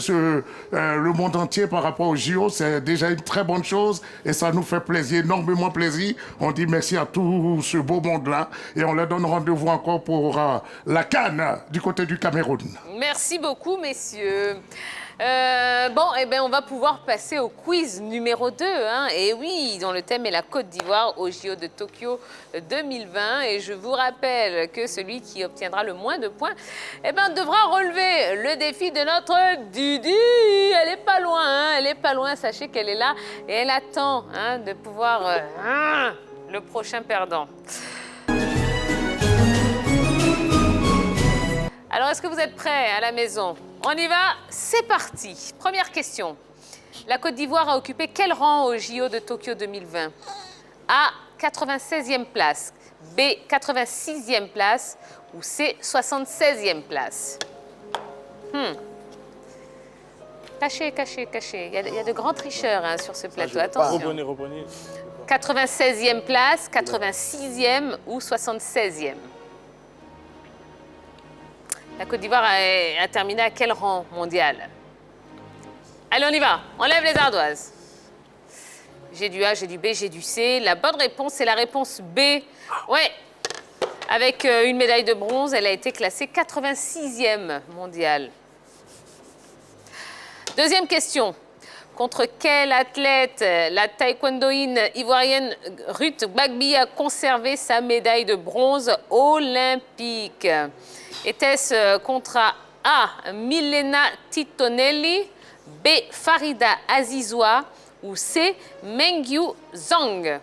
E: le monde entier par rapport au JO. C'est déjà une très bonne chose et ça nous fait plaisir, énormément plaisir. On dit merci à tout ce beau monde-là et on leur donne rendez-vous encore pour la CAN du côté du Cameroun.
B: Merci beaucoup, messieurs. Bon, eh ben, on va pouvoir passer au quiz numéro 2. Hein. Et oui, dont le thème est la Côte d'Ivoire au JO de Tokyo 2020. Et je vous rappelle que celui qui obtiendra le moins de points eh ben, devra relever le défi de notre Didi. Elle est pas loin, hein, elle est pas loin. Sachez qu'elle est là et elle attend hein, de pouvoir le prochain perdant. Alors, est-ce que vous êtes prêts à la maison? On y va, c'est parti. Première question. La Côte d'Ivoire a occupé quel rang au JO de Tokyo 2020? A, 96e place. B, 86e place. Ou C, 76e place. Cachez, cachez, cachez. Il y a de grands tricheurs hein, sur ce plateau. Attention.
H: Reprenez.
B: 96e place, 86e ou 76e? La Côte d'Ivoire a terminé à quel rang mondial? Allez, on y va. On lève les ardoises. J'ai du A, j'ai du B, j'ai du C. La bonne réponse, c'est la réponse B. Ouais. Avec une médaille de bronze, elle a été classée 86e mondiale. Deuxième question. Contre quel athlète la taekwondoïne ivoirienne Ruth Gbagbi a conservé sa médaille de bronze olympique? Était-ce contre A, Milena Titonelli, B, Farida Azizoua ou C, Mengyu Zhang?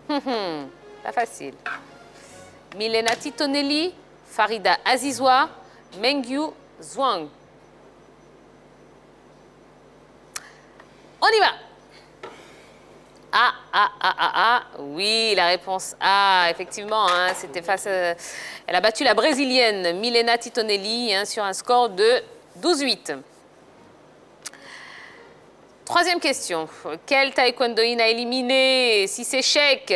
B: Pas facile. Milena Titonelli, Farida Azizoua, Mengyu Zhang. On y va. Oui, la réponse A, effectivement, hein, c'était face à... Elle a battu la Brésilienne Milena Titonelli hein, sur un score de 12-8. Troisième question. Quel taekwondoïne a éliminé Cissé Cheikh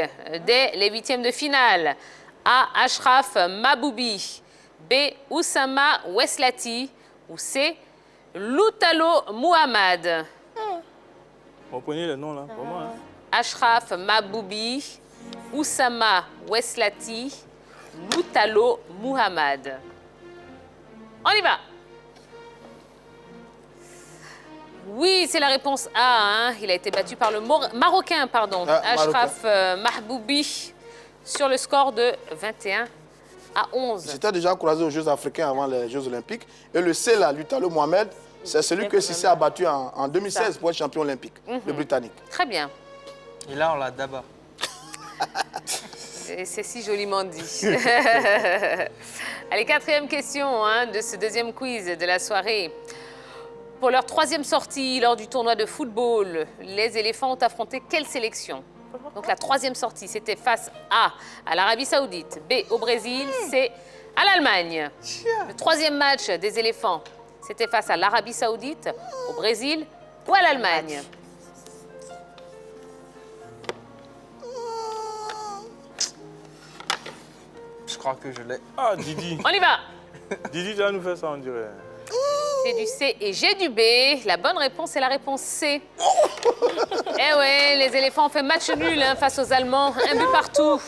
B: dès les huitièmes de finale? A, Ashraf Maboubi, B, Oussama Weslati ou C, Loutalo Muhammad?
H: Reprenez le nom là, pour moi. Hein.
B: Ashraf Maboubi, Oussama Weslati, Loutalo Muhammad. On y va. Oui, c'est la réponse A. Hein. Il a été battu par le Marocain, Achraf Mahboubi, sur le score de 21 à 11.
G: J'étais déjà croisé aux Jeux africains avant les Jeux olympiques. Et le C, là, Lutalo Mohamed, c'est celui que Cissé a battu en 2016 pour être champion olympique, le Britannique.
B: Très bien.
K: Et là, on l'a d'abord.
B: C'est si joliment dit. Allez, 4e question de ce deuxième quiz de la soirée. Pour leur 3e sortie lors du tournoi de football, les éléphants ont affronté quelle sélection? Donc la 3e sortie, c'était face A, à l'Arabie Saoudite, B, au Brésil, C, à l'Allemagne. Le 3e match des éléphants, c'était face à l'Arabie Saoudite, au Brésil ou à l'Allemagne.
K: Je crois que je l'ai.
H: Ah, Didi.
B: On y va.
H: Didi, tu vas nous faire ça, on dirait.
B: J'ai du C et j'ai du B. La bonne réponse est la réponse C. Eh ouais, les éléphants ont fait match nul face aux Allemands, un but partout.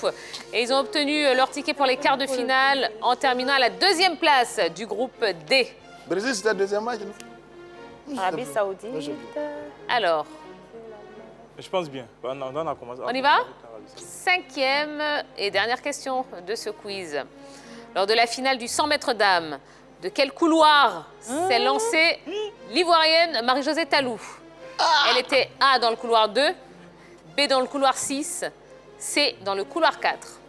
B: Et ils ont obtenu leur ticket pour les quarts de finale en terminant à la 2e place du groupe D.
G: Brésil, c'était le 2e match, non?
D: Arabie Saoudite.
B: Alors,
H: Je pense bien. On a commencé.
B: on y va? 5e et dernière question de ce quiz. Lors de la finale du 100 mètres dames, de quel couloir s'est lancée l'Ivoirienne Marie-Josée Talou? Elle était A dans le couloir 2, B dans le couloir 6, C dans le couloir 4.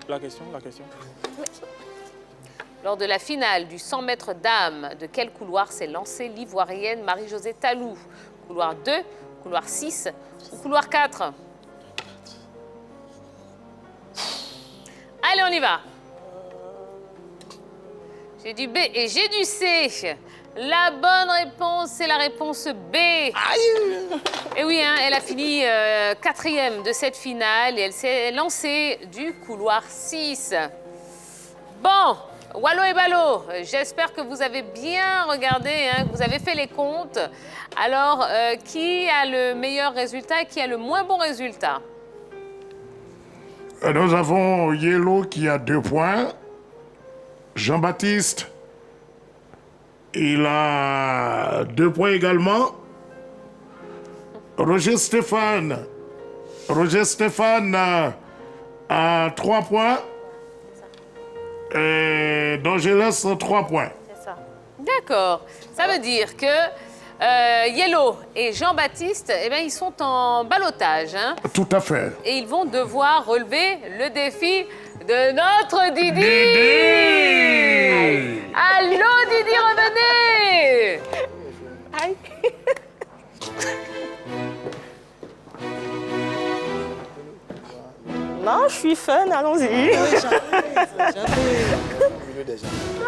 H: La question.
B: Lors de la finale du 100 mètres dames, de quel couloir s'est lancée l'Ivoirienne Marie-Josée Talou? Couloir 2, couloir 6 ou couloir 4? Allez, on y va. J'ai du B et j'ai du C. La bonne réponse, c'est la réponse B. Et oui, elle a fini 4e de cette finale et elle s'est lancée du couloir 6. Bon, Wallo et Ballo, j'espère que vous avez bien regardé, que vous avez fait les comptes. Alors, qui a le meilleur résultat et qui a le moins bon résultat?
E: Nous avons Yellow qui a 2 points. Jean-Baptiste, il a 2 points également. Roger Stéphane a 3 points. Et D'Angeles, 3 points.
B: C'est ça. D'accord. Ça veut dire que Yellow et Jean-Baptiste, ils sont en ballottage.
E: Tout à fait.
B: Et ils vont devoir relever le défi de notre Didi. Allô, Didi, revenez.
D: Aïe. Non, je suis fun, allons-y.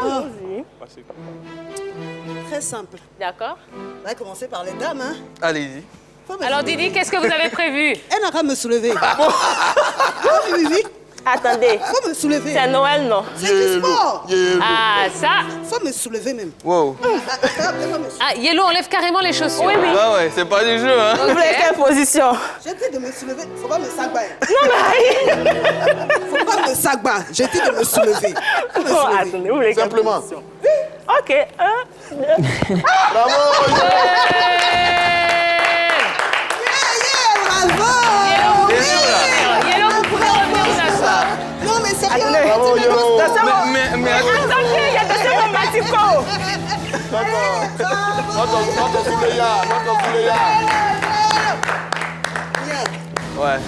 D: Allons-y.
J: Très simple.
B: D'accord.
J: On va commencer par les dames.
K: Allez-y.
B: Alors, Didi, qu'est-ce que vous avez prévu?
J: Elle n'a qu'à me soulever. Oui.
D: Attendez.
J: Faut me soulever.
D: C'est Noël, non?
J: C'est du sport.
B: Ah, ça.
J: Faut me soulever même.
K: Wow.
B: Ah, Yellow enlève carrément les chaussures.
D: Oui.
K: Ah ouais, c'est pas du jeu, hein.
D: Vous voulez quelle position?
J: J'ai dit de me soulever. Faut pas me sagbar.
D: Non, mais
J: Faut pas me sagbar. J'ai dit de me soulever. Faut me
D: bon,
J: soulever.
D: attendez, vous voulez quelle
G: Simplement.
D: position? OK, 1, 2.
G: Bravo!
J: Bravo.
B: Yellow, vous pouvez revenir vous asseoir.
J: Non, mais c'est bien.
G: Bravo, Yellow!
K: Mais
D: Attendez, il y a des secondes Matico.
G: D'accord. Notre Souleya.
K: Ouais.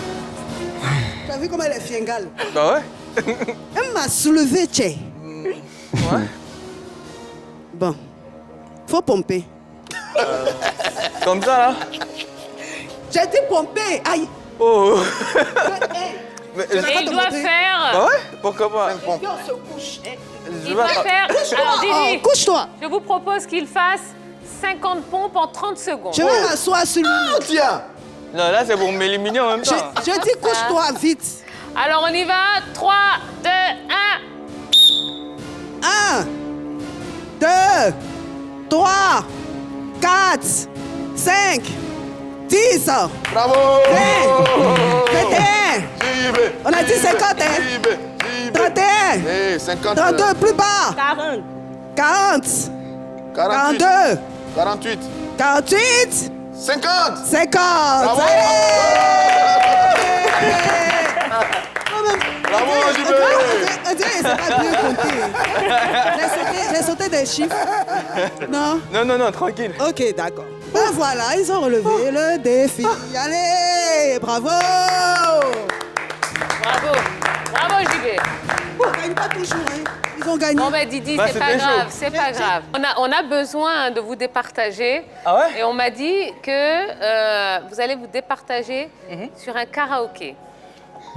J: Tu as vu comment elle est fiengale?
K: Bah ouais.
J: Elle m'a soulevé, tchè.
K: Ouais.
J: Bon. Faut pomper.
K: Comme ça, là.
J: J'ai dit pomper. Aïe.
K: Oh.
J: Mais,
B: Et il doit faire...
K: Bah ouais, pourquoi pas.
J: on se couche.
B: Il doit faire... Alors, Didi,
J: Couche-toi.
B: je vous propose qu'il fasse 50 pompes en 30 secondes.
J: Je vais m'asseoir sur lui.
G: Tiens!
K: Non, là, c'est pour m'éliminer en même temps.
J: Je dis couche-toi vite.
B: Alors, on y va. 3, 2, 1.
J: 1, 2, 3, 4, 5, 10,
G: Bravo!
J: 21. On a dit 50, hein? 31,
G: 50.
J: 32, plus bas.
D: 40.
J: 40,
G: 48.
J: 42,
G: 48.
J: 48.
G: 50.
J: 50.
G: Bravo. Bravo, JB.
J: C'est pas bien compté. J'ai sauté des chiffres. Non?
K: Non, tranquille.
J: Ok, d'accord. Ben voilà, ils ont relevé le défi. Allez, bravo!
B: Bravo. Bravo, JB.
J: Ils ne gagnent pas toujours, hein. Ils ont gagné.
B: Bon, ben Didi,
K: Bah,
B: c'est pas
K: c'était
B: grave,
K: chaud.
B: c'est pas grave. On a besoin de vous départager.
K: Ah ouais?
B: Et on m'a dit que vous allez vous départager sur un karaoké.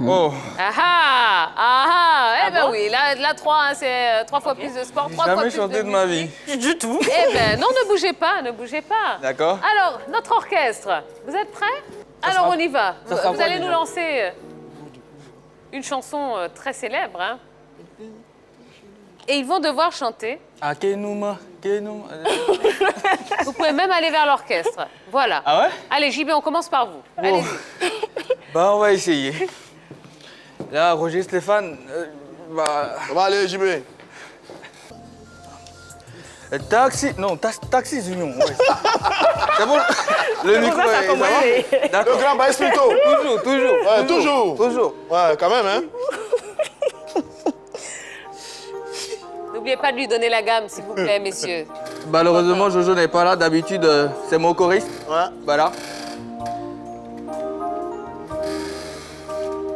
K: Oh,
B: Eh ben oui, là 3, hein, c'est 3 fois plus de sport, 3 fois
K: jamais
B: plus
K: chanté de ma vie.
B: Du tout. Eh ben non, ne bougez pas, ne bougez pas.
K: D'accord.
B: Alors, notre orchestre, vous êtes prêts? Alors, on y va.
K: ça sera
B: Vous
K: quoi,
B: allez nous
K: déjà
B: lancer une chanson très célèbre, hein. Et ils vont devoir chanter.
K: Akenuma.
B: Vous pouvez même aller vers l'orchestre. Voilà.
K: Ah ouais?
B: Allez, JB, on commence par vous. Allez-y.
K: Bah, on va essayer. Là, Roger Stéphane,
G: On va aller, JB.
K: Taxi Union. Ouais. C'est bon? Le micro
D: ça
K: est...
D: commence.
K: D'accord.
G: Le grand Baïs Pinto.
K: Toujours.
G: Ouais, toujours.
K: Toujours.
G: Ouais, quand même, hein.
B: N'oubliez pas de lui donner la gamme, s'il vous plaît, messieurs.
K: Malheureusement, Jojo n'est pas là. D'habitude, c'est mon choriste.
G: Ouais.
K: Voilà.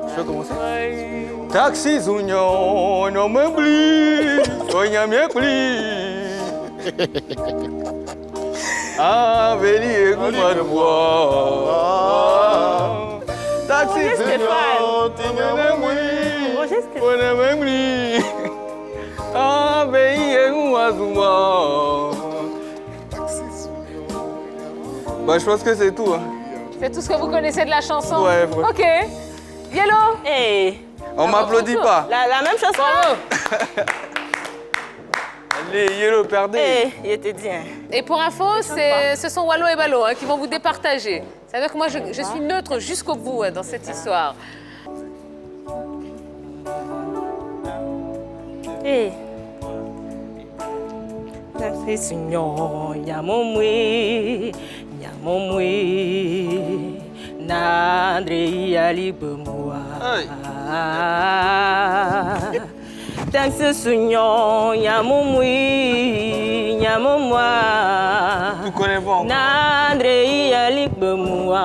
K: Je peux commencer? Taxi Union, non m'oublie, soigne mieux pli. Ah, veni et vous m'avez voir. Taxi
D: Roger Stéphane. Roger Stéphane.
K: Ah, veni et vous m'avez voir. Bah, je pense que c'est tout. Hein.
B: C'est tout ce que vous connaissez de la chanson?
K: Ouais, ouais.
B: OK. Yellow.
D: Hey.
K: On m'applaudit pas.
D: La même chanson?
B: Bravo.
K: Les Yellow perdez.
D: Hey, il était dit. Hein.
B: Et pour info, ce sont Wallo et Ballo hein, qui vont vous départager. Ça veut dire que moi, je suis neutre jusqu'au bout hein, dans cette histoire.
D: Hey. Taxi Union, Yamomwe, Nandre Alibemwa. Taxi Union, Yamomwe.
K: Tu connais pas encore.
D: Nandre Alibemwa.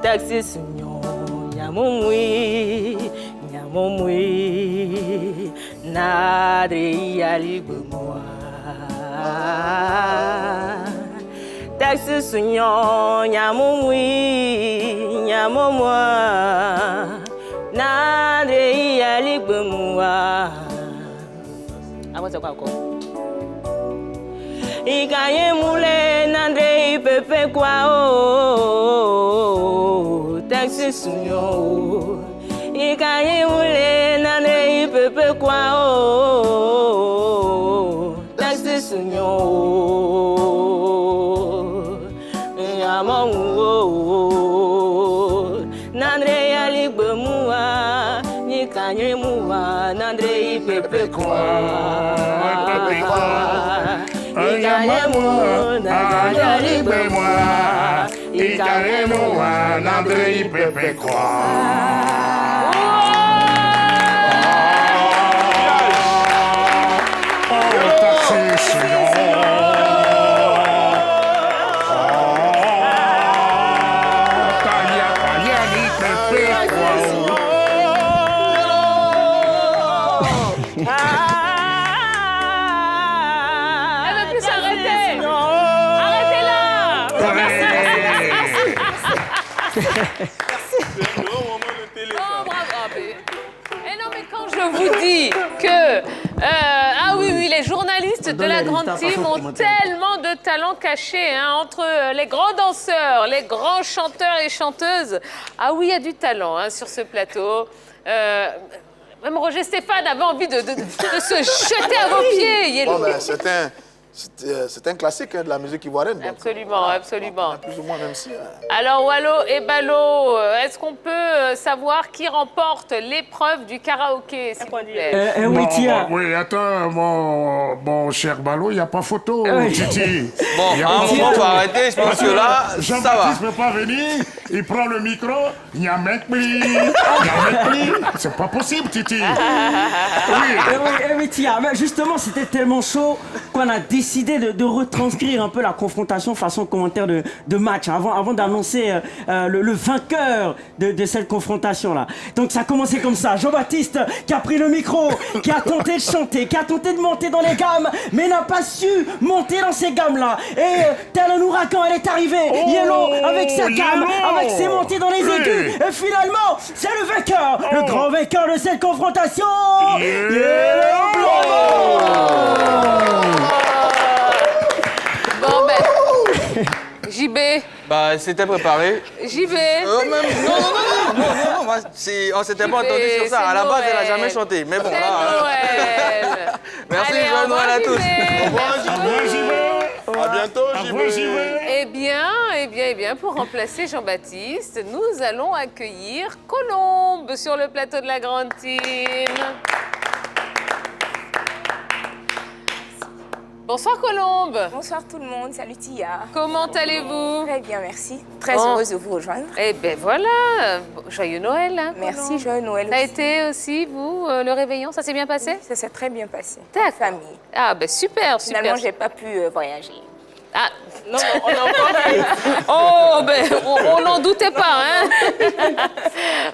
D: Taxi Union, Yamomwe. Nadre Alibemwa. Taxi Sunyon, Yamomwe. Nadre Alibemwa. Ah, what's up, Ikaye moule, Nandre Pepe kwa o. Taxi Sunyon. Ikaye moule, Nandre Pepe kwa o. Taxi Sunyon. Yamamu. Nandre Alibemwa. Ikaye muwa, Nandre Pepe kwa.
E: Ikaremo, Nandre Ikaremo, Nandre Pepe
B: Oh, bravo. Et non, mais quand je vous dis que... ah oui, les journalistes de la grande team ont tellement de talent caché hein, entre les grands danseurs, les grands chanteurs et chanteuses. Ah oui, il y a du talent hein, sur ce plateau. Même Roger Stéphane avait envie de se jeter à vos pieds.
G: Bon, ben, C'est un classique de la musique ivoirienne. Donc,
B: Absolument, absolument.
G: Plus ou moins, même si...
B: Alors, Wallo et Balo, est-ce qu'on peut savoir qui remporte l'épreuve du karaoké, s'il vous plaît?
E: Oui, tiens. Oui, attends, mon cher Balo, il n'y a pas photo, Titi.
K: Bon, à un moment, faut arrêter. Je pense que là, ça va.
E: Jean-Baptiste ne peut pas venir, il prend le micro, il y a mec pli, c'est pas possible, Titi.
F: Oui, tiens, mais justement, c'était tellement chaud qu'on a décidé de retranscrire un peu la confrontation façon commentaire de match avant d'annoncer le vainqueur de cette confrontation-là. Donc ça a commencé comme ça. Jean-Baptiste qui a pris le micro, qui a tenté de chanter, qui a tenté de monter dans les gammes, mais n'a pas su monter dans ces gammes-là. Et tel un ouragan, elle est arrivée. Yellow avec sa gamme, avec ses montées dans les aigus. Et finalement, c'est le vainqueur, le grand vainqueur de cette confrontation. Yellow Blanc.
B: Bon, ben, JB.
K: Bah, c'était préparé.
B: J'y vais.
K: Non, on s'était pas entendu sur ça. À la base, elle a jamais chanté. Mais bon, là.
B: Noël.
K: Merci,
B: Allez,
K: joyeux Noël à tous.
C: À bientôt, JB.
B: Eh bien, pour remplacer Jean-Baptiste, nous allons accueillir Colombe sur le plateau de la Grande Team. Bonsoir Colombe.
L: Bonsoir tout le monde, salut Tia.
B: Comment allez-vous?
L: Très bien, merci. Très heureuse de vous rejoindre.
B: Eh bien voilà, joyeux Noël. Hein,
L: merci, joyeux Noël
B: Ça a
L: aussi.
B: été aussi, vous, le réveillon, ça s'est bien passé?
L: Oui, ça s'est très bien passé.
B: D'accord.
L: Famille.
B: Ah ben super.
L: Finalement, j'ai pas pu voyager.
B: Ah, non, on n'a pas. Oh, ben, on n'en doutait pas, hein.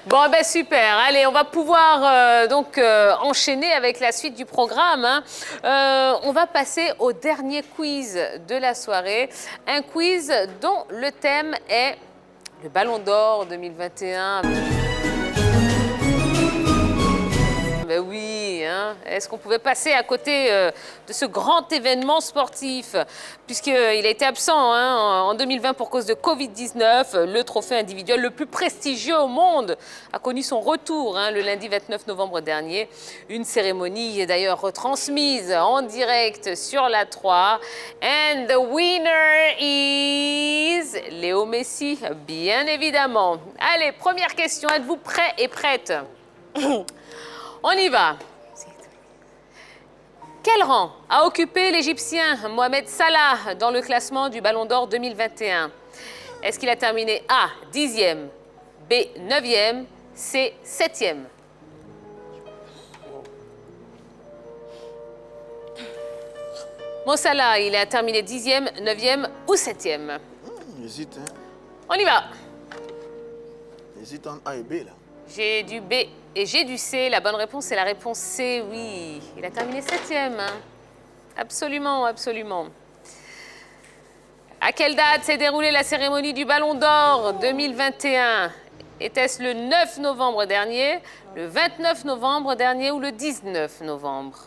B: Bon, ben, super. Allez, on va pouvoir enchaîner avec la suite du programme. Hein. On va passer au dernier quiz de la soirée. Un quiz dont le thème est le Ballon d'Or 2021. Ben oui, hein. Est-ce qu'on pouvait passer à côté de ce grand événement sportif? Puisqu'il a été absent en 2020 pour cause de Covid-19, le trophée individuel le plus prestigieux au monde a connu son retour le lundi 29 novembre dernier. Une cérémonie est d'ailleurs retransmise en direct sur la 3. And the winner is Léo Messi, bien évidemment. Allez, première question, êtes-vous prêts et prêtes? On y va. Quel rang a occupé l'Égyptien Mohamed Salah dans le classement du Ballon d'Or 2021? Est-ce qu'il a terminé A, 10e, B, 9e, C, 7e? Mo Salah, il a terminé 10e, 9e ou 7e?
G: J'hésite, hein.
B: On y va.
G: J'hésite entre A et B, là.
B: J'ai du B et j'ai du C. La bonne réponse, c'est la réponse C, oui. Il a terminé 7e. Hein. Absolument, absolument. À quelle date s'est déroulée la cérémonie du Ballon d'Or 2021? Était-ce le 9 novembre dernier, le 29 novembre dernier ou le 19 novembre?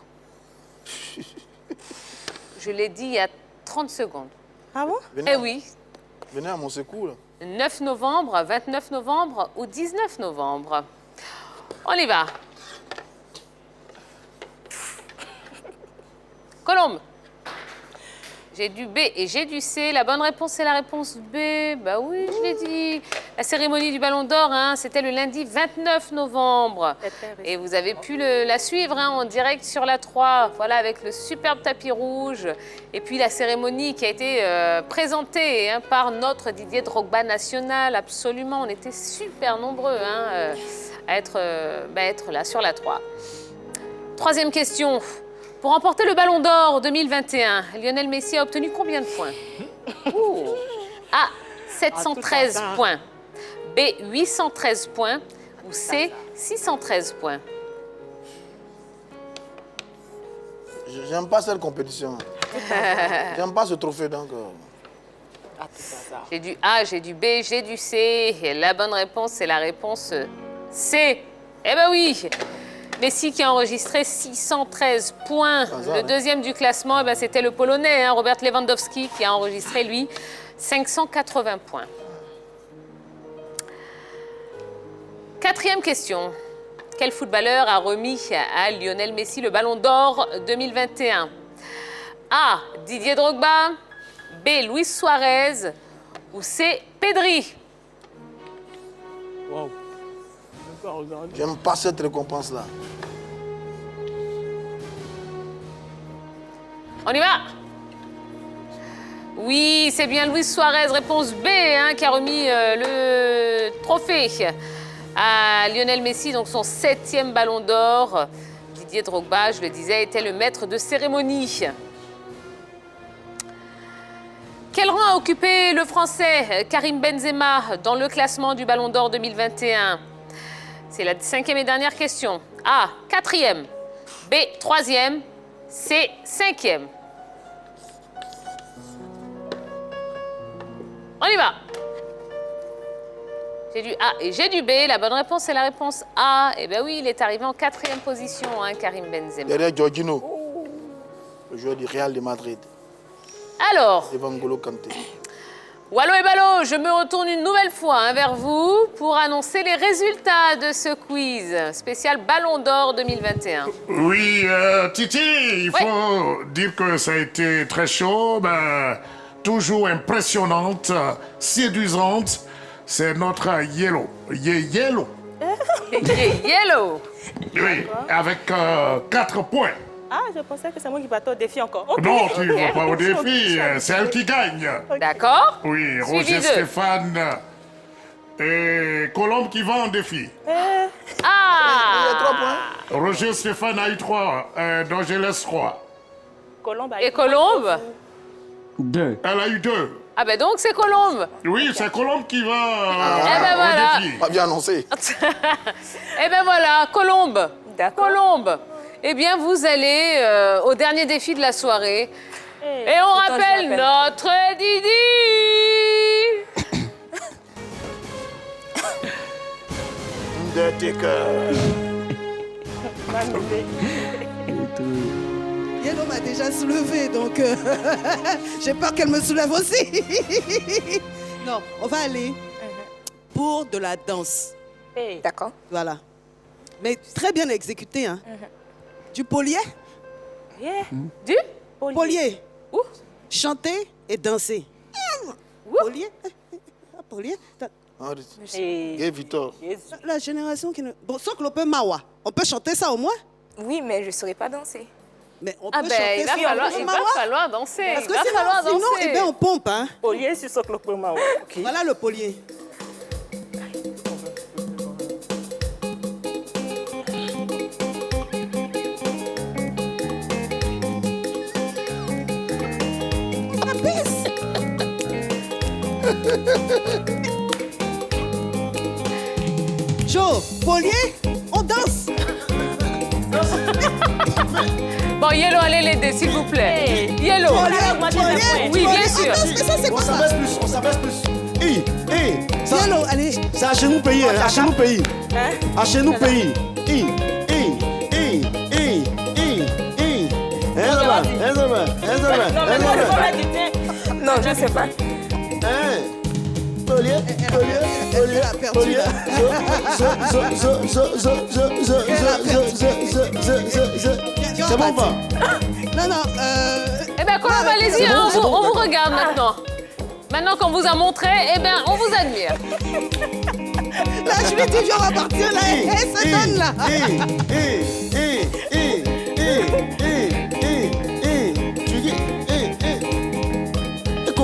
B: Je l'ai dit il y a 30 secondes.
L: Ah bon?
B: Eh oui.
G: Venez à mon secours, là.
B: 9 novembre, 29 novembre ou 19 novembre. On y va. Colombe. J'ai du B et j'ai du C. La bonne réponse, c'est la réponse B. Bah oui, je l'ai dit. La cérémonie du Ballon d'Or, c'était le lundi 29 novembre. Et vous avez pu la suivre en direct sur la 3. Voilà, avec le superbe tapis rouge. Et puis la cérémonie qui a été présentée par notre Didier Drogba national. Absolument, on était super nombreux à être là sur la 3. Troisième question. Pour remporter le Ballon d'Or 2021, Lionel Messi a obtenu combien de points? A, 713 points. B, 813 points. Ou C, 613 points.
G: J'aime pas cette compétition. J'aime pas ce trophée, donc...
B: J'ai du A, j'ai du B, j'ai du C. Et la bonne réponse, c'est la réponse C. Eh ben oui! Messi qui a enregistré 613 points. Le deuxième du classement, c'était le Polonais, Robert Lewandowski, qui a enregistré, lui, 580 points. Quatrième question. Quel footballeur a remis à Lionel Messi le Ballon d'Or 2021? A. Didier Drogba. B. Luis Suarez. Ou C. Pedri.
H: Wow. Pas regarder.
G: J'aime pas cette récompense-là.
B: On y va. Oui, c'est bien Luis Suarez, réponse B, hein, qui a remis le trophée à Lionel Messi, donc son 7e ballon d'or. Didier Drogba, je le disais, était le maître de cérémonie. Quel rang a occupé le Français Karim Benzema dans le classement du Ballon d'Or 2021? C'est la 5e et dernière question. A, 4e. B, 3e. C, 5e. On y va. J'ai du A et j'ai du B. La bonne réponse, c'est la réponse A. Eh bien oui, il est arrivé en 4e position, hein, Karim Benzema.
G: Derrière Jorginho, le joueur du Real de Madrid.
B: Alors,
G: Devant N'Golo Kanté.
B: Wallo et Ballo, je me retourne une nouvelle fois vers vous pour annoncer les résultats de ce quiz spécial Ballon d'Or 2021.
E: Oui, Titi, il faut dire que ça a été très chaud, toujours impressionnante, séduisante. C'est notre Yellow. Yellow.
B: Yellow.
E: Oui, avec 4 points.
D: Ah, je pensais que c'est moi qui battais au défi encore. Okay.
E: Non, tu ne vas pas au défi, c'est elle qui gagne.
B: D'accord.
E: Oui,
B: Suivi
E: Roger
B: de...
E: Stéphane et Colombe qui va en défi.
B: Ah!
G: Il y a 3 points.
E: Roger Stéphane a eu 3, donc je laisse 3.
D: Colombe a eu
B: Et Colombe?
F: 2.
E: Elle a eu 2.
B: Ah ben donc c'est Colombe.
E: Oui, c'est Colombe qui va
B: Eh ben voilà.
E: au défi.
G: Pas bien annoncé.
B: Eh ben voilà, Colombe.
L: D'accord.
B: Colombe. Eh bien, vous allez au dernier défi de la soirée. Et on rappelle notre Didi.
J: Yellow m'a déjà soulevé, donc j'ai peur qu'elle me soulève aussi. Non, on va aller pour de la danse.
L: D'accord.
J: Voilà. Mais très bien exécuté, hein. Du polier?
B: Du
J: Polier.
B: Où?
J: Chanter et danser. Polier? Polier?
G: Et Victor.
J: La génération qui ne... Bon, sans que l'on peut mawa. On peut chanter ça au moins?
L: Oui, mais je ne saurais pas danser.
J: Mais on
B: Ah
J: peut
B: ben,
J: chanter
B: il va
J: ça
B: falloir danser.
J: Parce que
B: il va falloir danser.
J: sinon, eh ben, on pompe, hein.
D: Polier sur ce clope mao.
J: Voilà le polier. Joe, polier, on danse.
B: Bon, Yellow, allez l'aider, s'il vous plaît. Yellow. Oui, bien sûr.
J: Ça, c'est quoi ça?
I: On s'abaisse plus. Ça,
J: Yellow, allez.
I: c'est à chez nous pays, hein, à chez nous pays. À chez nous pays.
L: Non, je ne sais pas.
J: Elle a perdu, là.
I: C'est bon, pas?
J: Non, non.
B: Eh bien, Colombe, allez-y, hein, on vous regarde maintenant. Maintenant qu'on vous a montré, eh bien, on vous admire.
J: Là, je lui ai dit, viens, on va partir, là. Elle se donne, là.
I: Tu dis,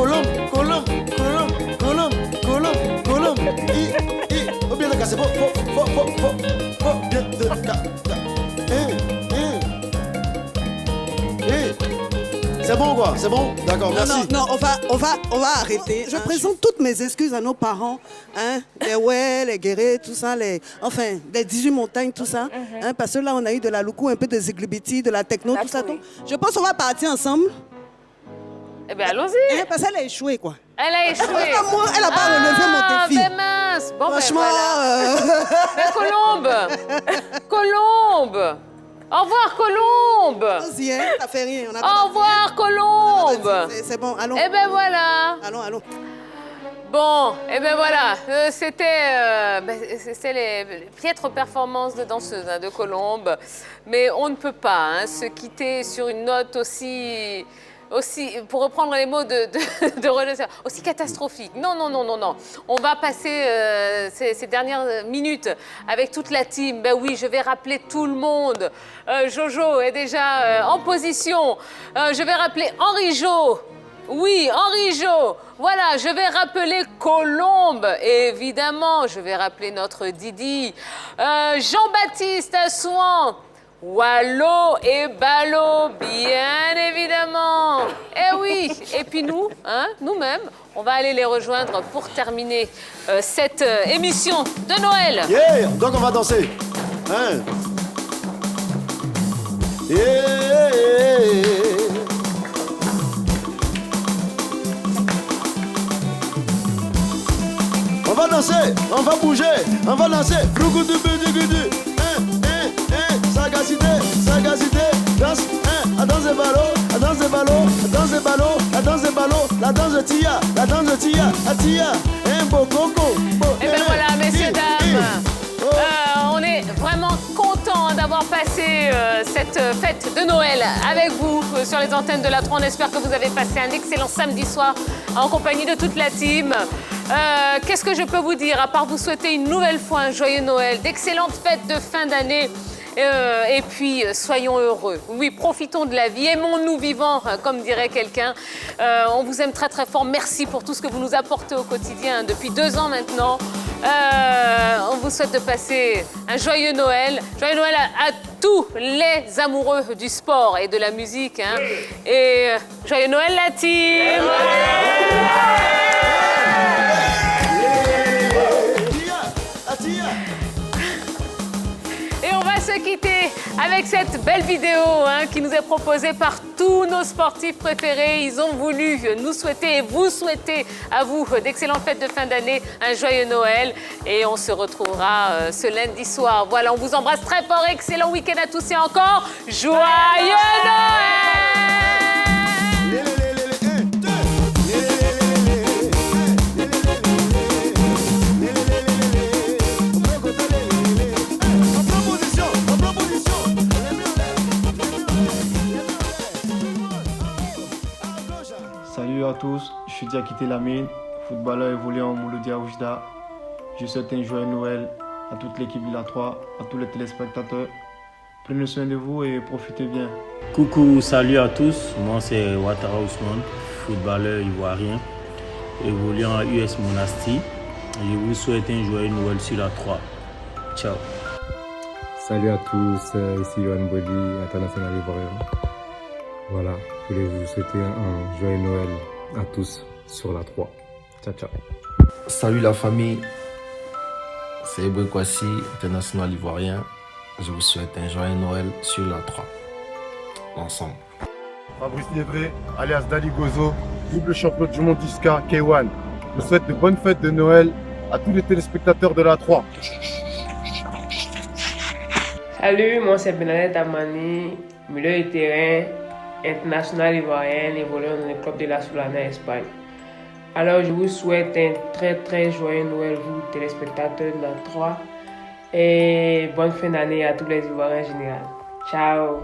I: Colombe. Faut bien te casser, faut bien te casser. C'est bon quoi? C'est bon? D'accord, merci.
J: Non, on va arrêter. Je présente toutes mes excuses à nos parents, hein, les Ouai, les Guérés, tout ça, les 18 montagnes, tout ça, hein, parce que là, on a eu de la loukou, un peu de ziglibiti, de la techno, tout ça. Donc, je pense qu'on va partir ensemble.
B: Eh bien, allons-y.
J: Hein, parce qu'elle a échoué, quoi.
B: Elle a échoué.
J: Elle a pas relevé mon défi.
B: Ben mince. Bon,
J: Franchement,
B: ben voilà. Mais Colombe. Au revoir, Colombe.
J: Vas-y, hein, ça fait rien. On a
B: Au revoir, Colombe.
J: C'est bon, allons.
B: Eh ben voilà.
J: Allons.
B: Bon, eh ben voilà. C'était les piètres performances de danseuse, hein, de Colombe. Mais on ne peut pas se quitter sur une note aussi aussi, pour reprendre les mots de René, aussi catastrophique. Non, non, non, non, non. On va passer ces dernières minutes avec toute la team. Ben oui, je vais rappeler tout le monde. Jojo est déjà en position. Je vais rappeler Henri Jo. Oui, Henri Jo. Voilà, je vais rappeler Colombe. Évidemment, je vais rappeler notre Didi. Jean-Baptiste Assouan. Wallo et Ballot, bien évidemment. Eh oui, et puis nous, hein, nous-mêmes, on va aller les rejoindre pour terminer cette émission de Noël.
I: Yeah, donc on va danser. Hein? Yeah. On va danser, on va bouger, on va danser. Sagacité, sagacité, danse, la danse des ballots, la danse des ballots, la danse des ballots, la danse des ballots, la danse de Tia, la danse de Tia, à Tia, un beau coco.
B: Et bien voilà, messieurs, dames, on est vraiment contents d'avoir passé cette fête de Noël avec vous sur les antennes de la 3. On espère que vous avez passé un excellent samedi soir en compagnie de toute la team. Qu'est-ce que je peux vous dire, à part vous souhaiter une nouvelle fois un joyeux Noël, d'excellentes fêtes de fin d'année. Et puis, soyons heureux. Oui, profitons de la vie. Aimons-nous vivants, comme dirait quelqu'un. On vous aime très, très fort. Merci pour tout ce que vous nous apportez au quotidien depuis 2 ans maintenant. On vous souhaite de passer un joyeux Noël. Joyeux Noël à tous les amoureux du sport et de la musique. Hein. Et joyeux Noël, la team! Et on va se quitter avec cette belle vidéo qui nous est proposée par tous nos sportifs préférés. Ils ont voulu nous souhaiter et vous souhaiter à vous d'excellentes fêtes de fin d'année, un joyeux Noël. Et on se retrouvera ce lundi soir. Voilà, on vous embrasse très fort. Excellent week-end à tous et encore joyeux Noël!
M: Salut à tous, je suis Diakité Lamine, footballeur évoluant au Mouloudia Oujda. Je souhaite un joyeux Noël à toute l'équipe de la 3, à tous les téléspectateurs. Prenez soin de vous et profitez bien.
N: Coucou, salut à tous, moi c'est Ouattara Ousmane, footballeur ivoirien, évoluant à US Monastir. Je vous souhaite un joyeux Noël sur la 3. Ciao.
O: Salut à tous, ici Yohan Boli, international ivoirien. Voilà, je voulais vous souhaiter un joyeux Noël à tous sur la 3. Ciao, ciao.
P: Salut la famille, c'est Eboué Kwasi, international ivoirien. Je vous souhaite un joyeux Noël sur la 3. Ensemble.
Q: Fabrice Lévré, alias Dali Gozo, double champion du monde d'Iska, K1. Je vous souhaite de bonnes fêtes de Noël à tous les téléspectateurs de la 3.
R: Salut, moi c'est Benadette Amani, milieu de terrain, international ivoirien, évoluant dans le club de la Solana, Espagne. Alors je vous souhaite un très très joyeux Noël, vous téléspectateurs de la 3, et bonne fin d'année à tous les Ivoiriens en général. Ciao.